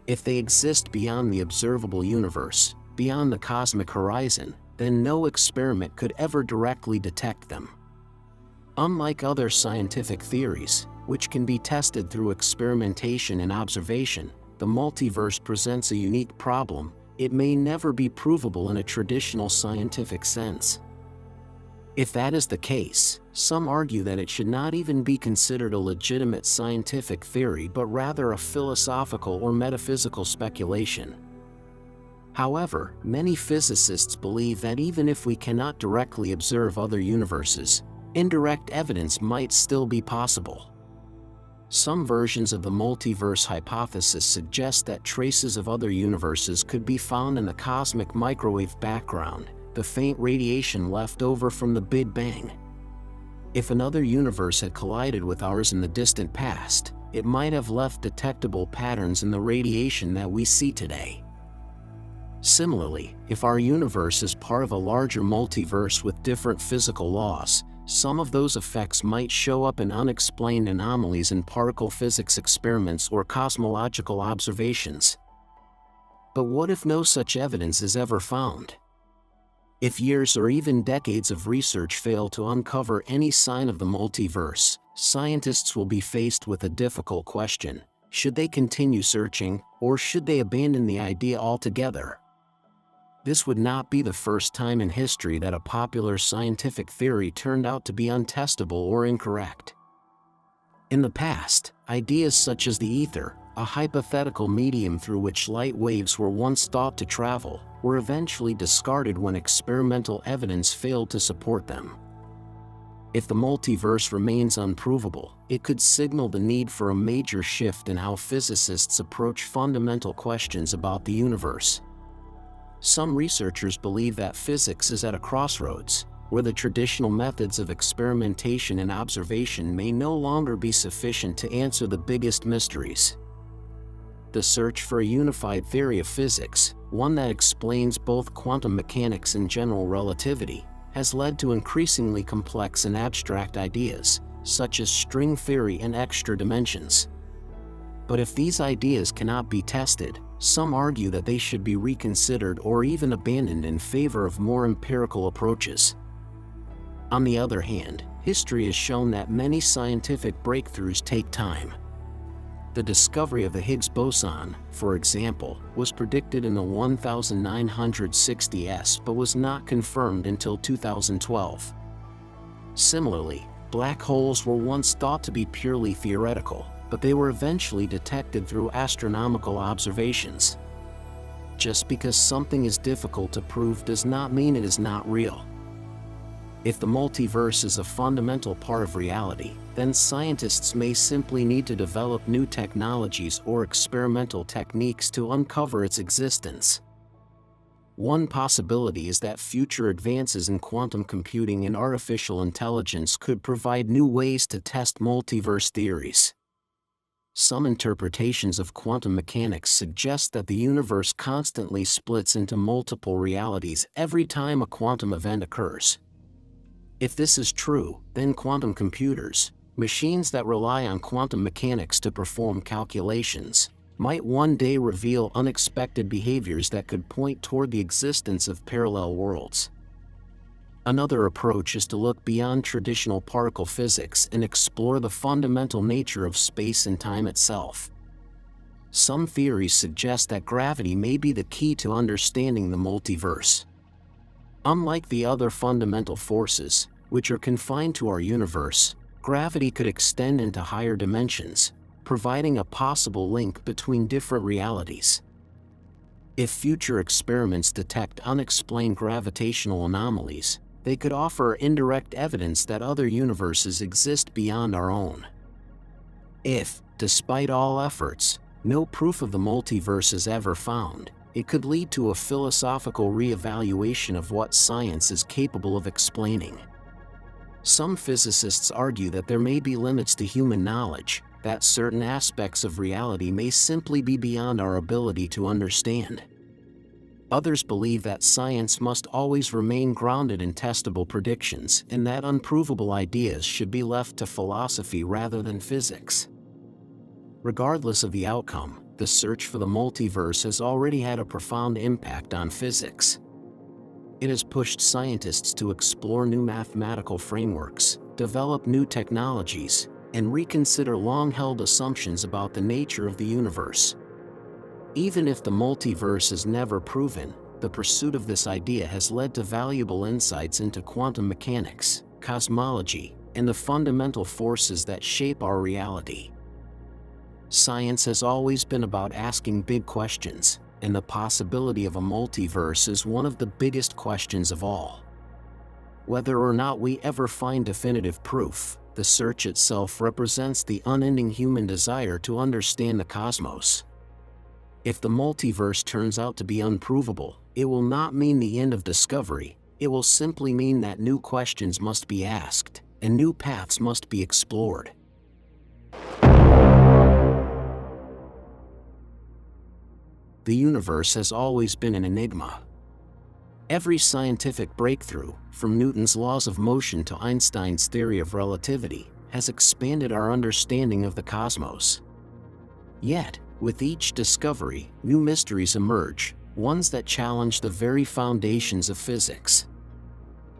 If they exist beyond the observable universe, beyond the cosmic horizon, then no experiment could ever directly detect them. Unlike other scientific theories, which can be tested through experimentation and observation, the multiverse presents a unique problem. It may never be provable in a traditional scientific sense. If that is the case, some argue that it should not even be considered a legitimate scientific theory but rather a philosophical or metaphysical speculation. However, many physicists believe that even if we cannot directly observe other universes, indirect evidence might still be possible. Some versions of the multiverse hypothesis suggest that traces of other universes could be found in the cosmic microwave background, the faint radiation left over from the Big Bang. If another universe had collided with ours in the distant past, it might have left detectable patterns in the radiation that we see today. Similarly, if our universe is part of a larger multiverse with different physical laws, some of those effects might show up in unexplained anomalies in particle physics experiments or cosmological observations. But what if no such evidence is ever found? If years or even decades of research fail to uncover any sign of the multiverse, scientists will be faced with a difficult question. Should they continue searching, or should they abandon the idea altogether? This would not be the first time in history that a popular scientific theory turned out to be untestable or incorrect. In the past, ideas such as the ether, a hypothetical medium through which light waves were once thought to travel, were eventually discarded when experimental evidence failed to support them. If the multiverse remains unprovable, it could signal the need for a major shift in how physicists approach fundamental questions about the universe. Some researchers believe that physics is at a crossroads, where the traditional methods of experimentation and observation may no longer be sufficient to answer the biggest mysteries. The search for a unified theory of physics, one that explains both quantum mechanics and general relativity, has led to increasingly complex and abstract ideas, such as string theory and extra dimensions. But if these ideas cannot be tested, some argue that they should be reconsidered or even abandoned in favor of more empirical approaches. On the other hand, history has shown that many scientific breakthroughs take time. The discovery of the Higgs boson, for example, was predicted in the 1960s but was not confirmed until 2012. Similarly, black holes were once thought to be purely theoretical, but they were eventually detected through astronomical observations. Just because something is difficult to prove does not mean it is not real. If the multiverse is a fundamental part of reality, then scientists may simply need to develop new technologies or experimental techniques to uncover its existence. One possibility is that future advances in quantum computing and artificial intelligence could provide new ways to test multiverse theories. Some interpretations of quantum mechanics suggest that the universe constantly splits into multiple realities every time a quantum event occurs. If this is true, then quantum computers, machines that rely on quantum mechanics to perform calculations, might one day reveal unexpected behaviors that could point toward the existence of parallel worlds. Another approach is to look beyond traditional particle physics and explore the fundamental nature of space and time itself. Some theories suggest that gravity may be the key to understanding the multiverse. Unlike the other fundamental forces, which are confined to our universe, gravity could extend into higher dimensions, providing a possible link between different realities. If future experiments detect unexplained gravitational anomalies, they could offer indirect evidence that other universes exist beyond our own. If, despite all efforts, no proof of the multiverse is ever found, it could lead to a philosophical re-evaluation of what science is capable of explaining. Some physicists argue that there may be limits to human knowledge, that certain aspects of reality may simply be beyond our ability to understand. Others believe that science must always remain grounded in testable predictions and that unprovable ideas should be left to philosophy rather than physics. Regardless of the outcome, the search for the multiverse has already had a profound impact on physics. It has pushed scientists to explore new mathematical frameworks, develop new technologies, and reconsider long-held assumptions about the nature of the universe. Even if the multiverse is never proven, the pursuit of this idea has led to valuable insights into quantum mechanics, cosmology, and the fundamental forces that shape our reality. Science has always been about asking big questions, and the possibility of a multiverse is one of the biggest questions of all. Whether or not we ever find definitive proof, the search itself represents the unending human desire to understand the cosmos. If the multiverse turns out to be unprovable, it will not mean the end of discovery. It will simply mean that new questions must be asked, and new paths must be explored. The universe has always been an enigma. Every scientific breakthrough, from Newton's laws of motion to Einstein's theory of relativity, has expanded our understanding of the cosmos. Yet, with each discovery, new mysteries emerge, ones that challenge the very foundations of physics.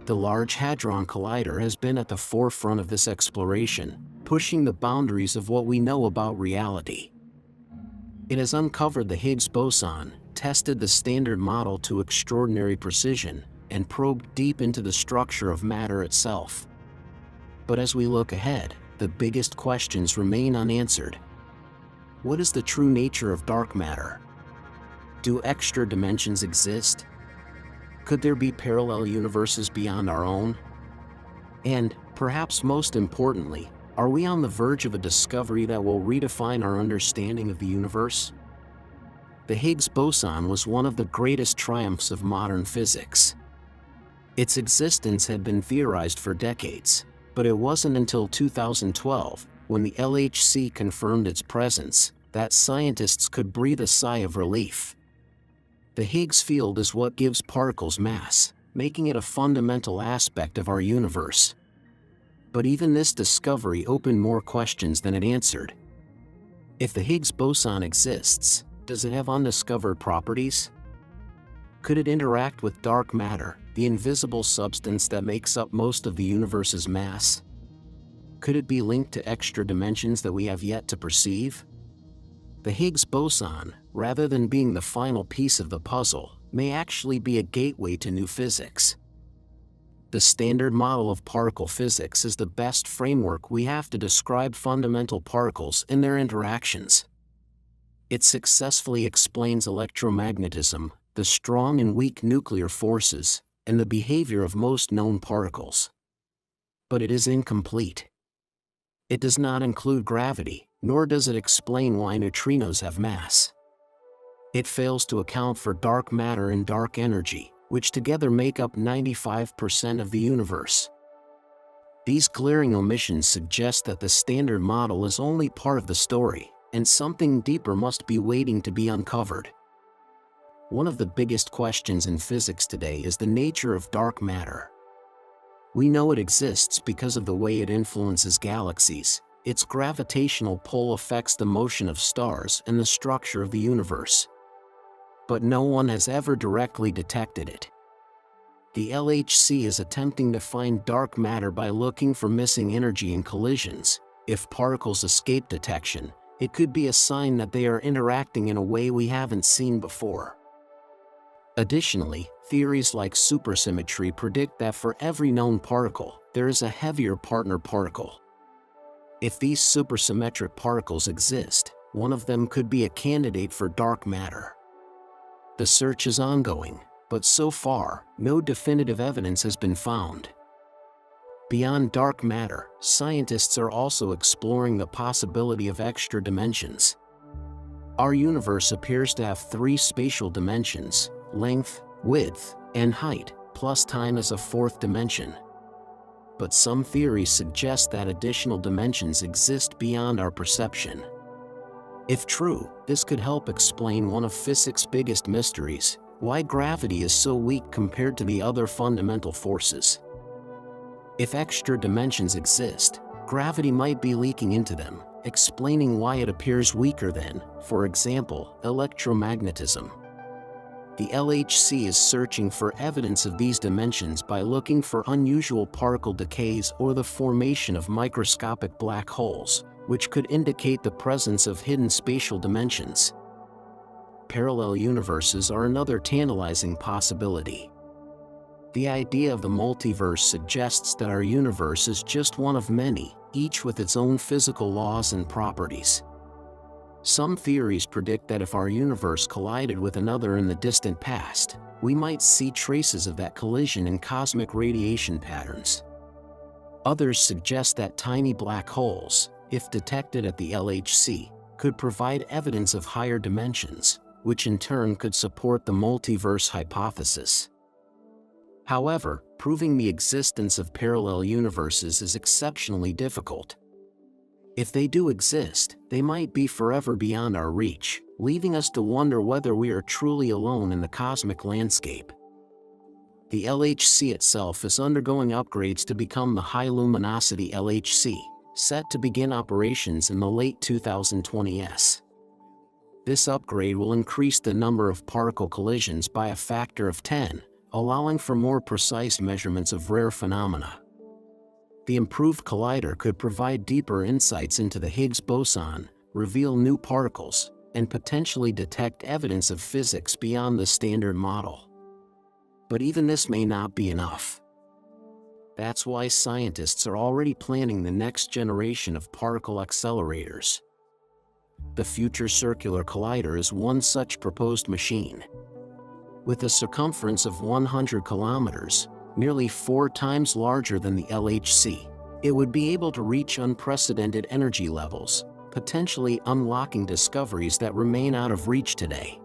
The Large Hadron Collider has been at the forefront of this exploration, pushing the boundaries of what we know about reality. It has uncovered the Higgs boson, tested the Standard Model to extraordinary precision, and probed deep into the structure of matter itself. But as we look ahead, the biggest questions remain unanswered. What is the true nature of dark matter? Do extra dimensions exist? Could there be parallel universes beyond our own? And, perhaps most importantly, are we on the verge of a discovery that will redefine our understanding of the universe? The Higgs boson was one of the greatest triumphs of modern physics. Its existence had been theorized for decades, but it wasn't until 2012, when the LHC confirmed its presence, that scientists could breathe a sigh of relief. The Higgs field is what gives particles mass, making it a fundamental aspect of our universe. But even this discovery opened more questions than it answered. If the Higgs boson exists, does it have undiscovered properties? Could it interact with dark matter, the invisible substance that makes up most of the universe's mass? Could it be linked to extra dimensions that we have yet to perceive? The Higgs boson, rather than being the final piece of the puzzle, may actually be a gateway to new physics. The Standard Model of particle physics is the best framework we have to describe fundamental particles and their interactions. It successfully explains electromagnetism, the strong and weak nuclear forces, and the behavior of most known particles. But it is incomplete. It does not include gravity, nor does it explain why neutrinos have mass. It fails to account for dark matter and dark energy, which together make up 95% of the universe. These glaring omissions suggest that the Standard Model is only part of the story, and something deeper must be waiting to be uncovered. One of the biggest questions in physics today is the nature of dark matter. We know it exists because of the way it influences galaxies. Its gravitational pull affects the motion of stars and the structure of the universe. But no one has ever directly detected it. The LHC is attempting to find dark matter by looking for missing energy in collisions. If particles escape detection, it could be a sign that they are interacting in a way we haven't seen before. Additionally, theories like supersymmetry predict that for every known particle, there is a heavier partner particle. If these supersymmetric particles exist, one of them could be a candidate for dark matter. The search is ongoing, but so far, no definitive evidence has been found. Beyond dark matter, scientists are also exploring the possibility of extra dimensions. Our universe appears to have 3 spatial dimensions: length, width, and height, plus time as a 4th dimension. But some theories suggest that additional dimensions exist beyond our perception. If true, this could help explain one of physics' biggest mysteries: why gravity is so weak compared to the other fundamental forces. If extra dimensions exist, gravity might be leaking into them, explaining why it appears weaker than, for example, electromagnetism. The LHC is searching for evidence of these dimensions by looking for unusual particle decays or the formation of microscopic black holes, which could indicate the presence of hidden spatial dimensions. Parallel universes are another tantalizing possibility. The idea of the multiverse suggests that our universe is just one of many, each with its own physical laws and properties. Some theories predict that if our universe collided with another in the distant past, we might see traces of that collision in cosmic radiation patterns. Others suggest that tiny black holes, if detected at the LHC, could provide evidence of higher dimensions, which in turn could support the multiverse hypothesis. However, proving the existence of parallel universes is exceptionally difficult. If they do exist, they might be forever beyond our reach, leaving us to wonder whether we are truly alone in the cosmic landscape. The LHC itself is undergoing upgrades to become the High-Luminosity LHC, set to begin operations in the late 2020s. This upgrade will increase the number of particle collisions by a factor of 10, allowing for more precise measurements of rare phenomena. The improved collider could provide deeper insights into the Higgs boson, reveal new particles, and potentially detect evidence of physics beyond the standard model. But even this may not be enough. That's why scientists are already planning the next generation of particle accelerators. The Future Circular Collider is one such proposed machine. With a circumference of 100 kilometers, nearly 4 times larger than the LHC, it would be able to reach unprecedented energy levels, potentially unlocking discoveries that remain out of reach today.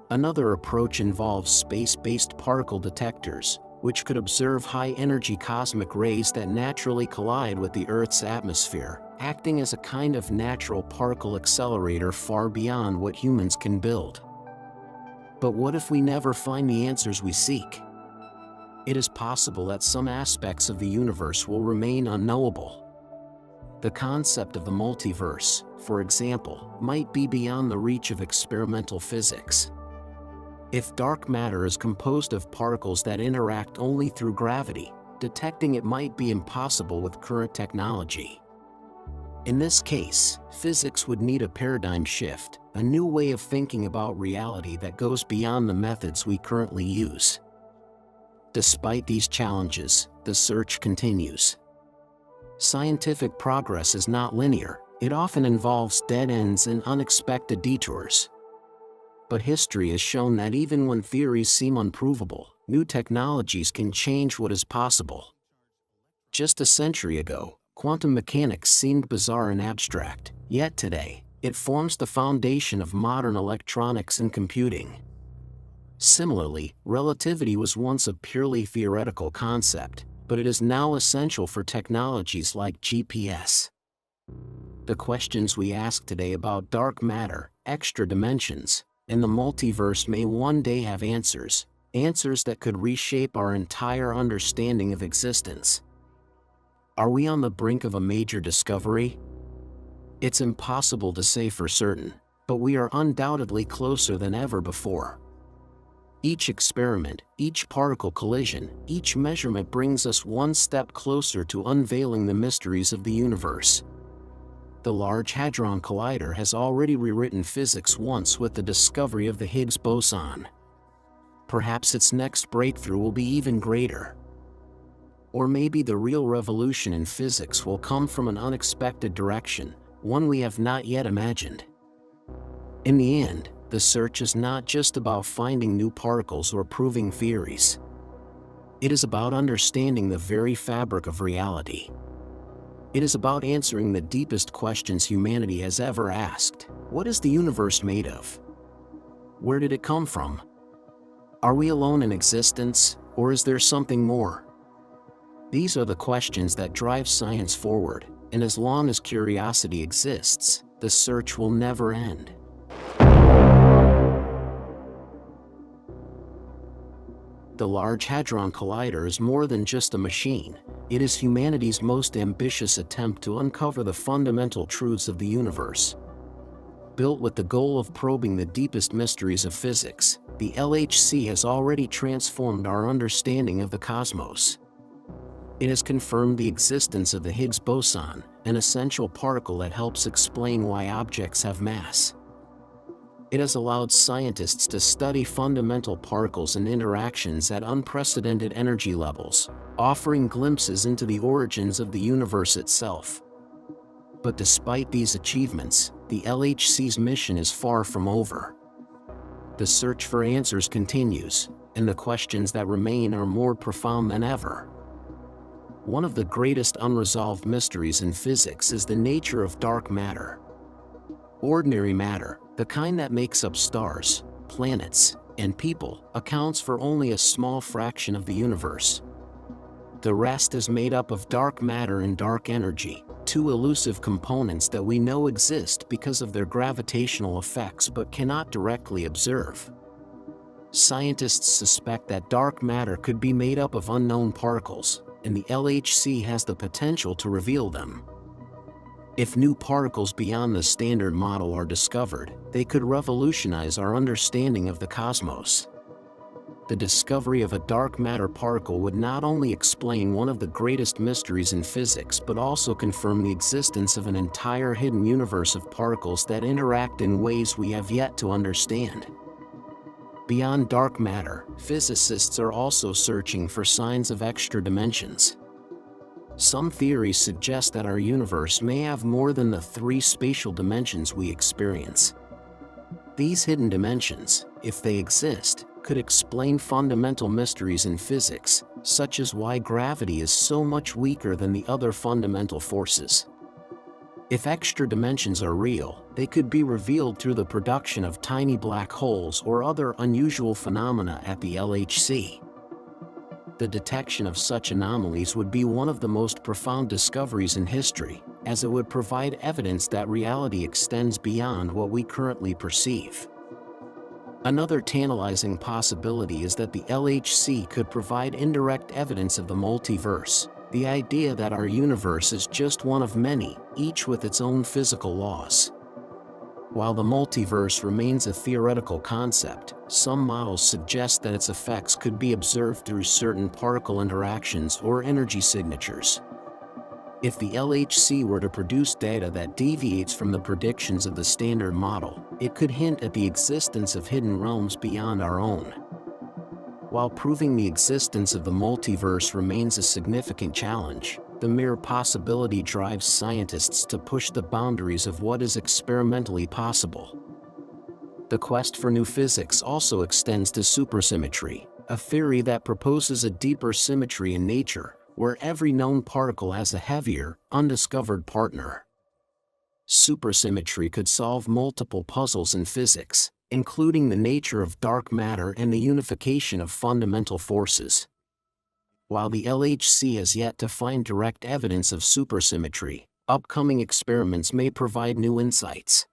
Another approach involves space-based particle detectors, which could observe high-energy cosmic rays that naturally collide with the Earth's atmosphere, acting as a kind of natural particle accelerator far beyond what humans can build. But what if we never find the answers we seek? It is possible that some aspects of the universe will remain unknowable. The concept of the multiverse, for example, might be beyond the reach of experimental physics. If dark matter is composed of particles that interact only through gravity, detecting it might be impossible with current technology. In this case, physics would need a paradigm shift, a new way of thinking about reality that goes beyond the methods we currently use. Despite these challenges, the search continues. Scientific progress is not linear, it often involves dead ends and unexpected detours. But history has shown that even when theories seem unprovable, new technologies can change what is possible. Just a century ago, quantum mechanics seemed bizarre and abstract, yet today, it forms the foundation of modern electronics and computing. Similarly, relativity was once a purely theoretical concept, but it is now essential for technologies like GPS. The questions we ask today about dark matter, extra dimensions, and the multiverse may one day have answers that could reshape our entire understanding of existence. Are we on the brink of a major discovery? It's impossible to say for certain, but we are undoubtedly closer than ever before. Each experiment, each particle collision, each measurement brings us one step closer to unveiling the mysteries of the universe. The Large Hadron Collider has already rewritten physics once with the discovery of the Higgs boson. Perhaps its next breakthrough will be even greater. Or maybe the real revolution in physics will come from an unexpected direction, one we have not yet imagined. In the end, the search is not just about finding new particles or proving theories. It is about understanding the very fabric of reality. It is about answering the deepest questions humanity has ever asked. What is the universe made of? Where did it come from? Are we alone in existence, or is there something more? These are the questions that drive science forward, and as long as curiosity exists, the search will never end. The Large Hadron Collider is more than just a machine. It is humanity's most ambitious attempt to uncover the fundamental truths of the universe. Built with the goal of probing the deepest mysteries of physics, the LHC has already transformed our understanding of the cosmos. It has confirmed the existence of the Higgs boson, an essential particle that helps explain why objects have mass. It has allowed scientists to study fundamental particles and interactions at unprecedented energy levels, offering glimpses into the origins of the universe itself. But despite these achievements, the LHC's mission is far from over. The search for answers continues, and the questions that remain are more profound than ever. One of the greatest unresolved mysteries in physics is the nature of dark matter. Ordinary matter, the kind that makes up stars, planets, and people, accounts for only a small fraction of the universe. The rest is made up of dark matter and dark energy, two elusive components that we know exist because of their gravitational effects but cannot directly observe. Scientists suspect that dark matter could be made up of unknown particles, and the LHC has the potential to reveal them. If new particles beyond the standard model are discovered, they could revolutionize our understanding of the cosmos. The discovery of a dark matter particle would not only explain one of the greatest mysteries in physics but also confirm the existence of an entire hidden universe of particles that interact in ways we have yet to understand. Beyond dark matter, physicists are also searching for signs of extra dimensions. Some theories suggest that our universe may have more than the three spatial dimensions we experience. These hidden dimensions, if they exist, could explain fundamental mysteries in physics, such as why gravity is so much weaker than the other fundamental forces. If extra dimensions are real, they could be revealed through the production of tiny black holes or other unusual phenomena at the LHC. The detection of such anomalies would be one of the most profound discoveries in history, as it would provide evidence that reality extends beyond what we currently perceive. Another tantalizing possibility is that the LHC could provide indirect evidence of the multiverse, the idea that our universe is just one of many, each with its own physical laws. While the multiverse remains a theoretical concept, some models suggest that its effects could be observed through certain particle interactions or energy signatures. If the LHC were to produce data that deviates from the predictions of the standard model, it could hint at the existence of hidden realms beyond our own. While proving the existence of the multiverse remains a significant challenge, the mere possibility drives scientists to push the boundaries of what is experimentally possible. The quest for new physics also extends to supersymmetry, a theory that proposes a deeper symmetry in nature, where every known particle has a heavier, undiscovered partner. Supersymmetry could solve multiple puzzles in physics, including the nature of dark matter and the unification of fundamental forces. While the LHC has yet to find direct evidence of supersymmetry, upcoming experiments may provide new insights.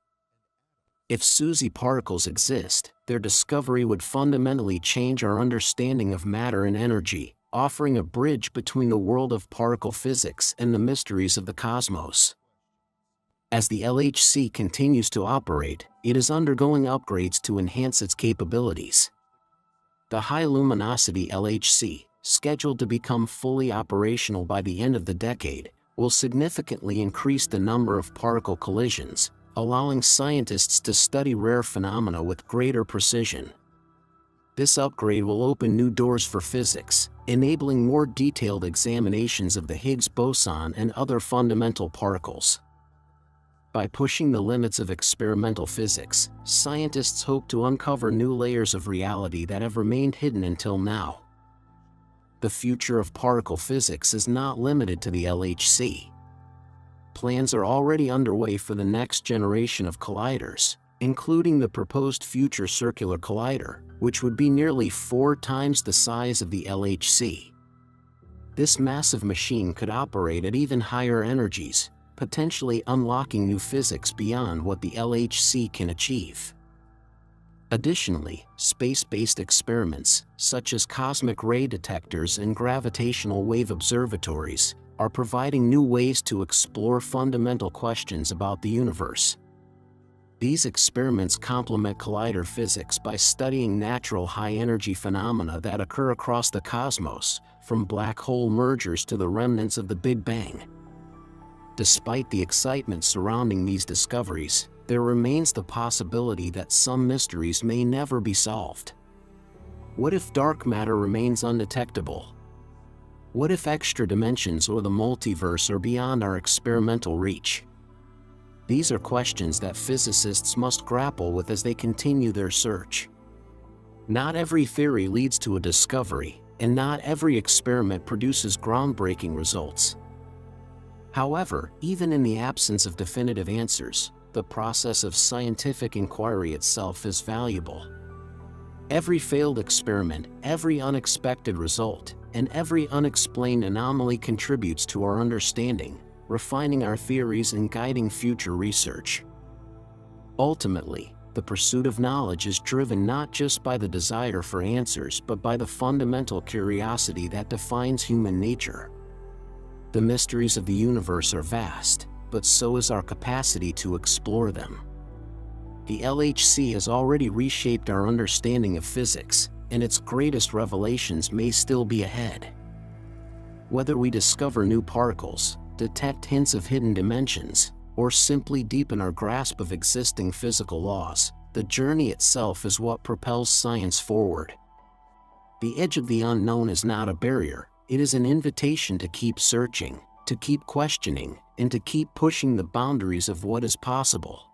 If SUSY particles exist, their discovery would fundamentally change our understanding of matter and energy, offering a bridge between the world of particle physics and the mysteries of the cosmos. As the LHC continues to operate, it is undergoing upgrades to enhance its capabilities. The High-Luminosity LHC, scheduled to become fully operational by the end of the decade, will significantly increase the number of particle collisions, allowing scientists to study rare phenomena with greater precision. This upgrade will open new doors for physics, enabling more detailed examinations of the Higgs boson and other fundamental particles. By pushing the limits of experimental physics, scientists hope to uncover new layers of reality that have remained hidden until now. The future of particle physics is not limited to the LHC. Plans are already underway for the next generation of colliders, including the proposed future circular collider, which would be nearly 4 times the size of the LHC. This massive machine could operate at even higher energies, potentially unlocking new physics beyond what the LHC can achieve. Additionally, space-based experiments, such as cosmic ray detectors and gravitational wave observatories, are providing new ways to explore fundamental questions about the universe. These experiments complement collider physics by studying natural high-energy phenomena that occur across the cosmos, from black hole mergers to the remnants of the Big Bang. Despite the excitement surrounding these discoveries, there remains the possibility that some mysteries may never be solved. What if dark matter remains undetectable? What if extra dimensions or the multiverse are beyond our experimental reach? These are questions that physicists must grapple with as they continue their search. Not every theory leads to a discovery, and not every experiment produces groundbreaking results. However, even in the absence of definitive answers, the process of scientific inquiry itself is valuable. Every failed experiment, every unexpected result, and every unexplained anomaly contributes to our understanding, refining our theories and guiding future research. Ultimately, the pursuit of knowledge is driven not just by the desire for answers but by the fundamental curiosity that defines human nature. The mysteries of the universe are vast, but so is our capacity to explore them. The LHC has already reshaped our understanding of physics, and its greatest revelations may still be ahead. Whether we discover new particles, detect hints of hidden dimensions, or simply deepen our grasp of existing physical laws, the journey itself is what propels science forward. The edge of the unknown is not a barrier, it is an invitation to keep searching, to keep questioning, and to keep pushing the boundaries of what is possible.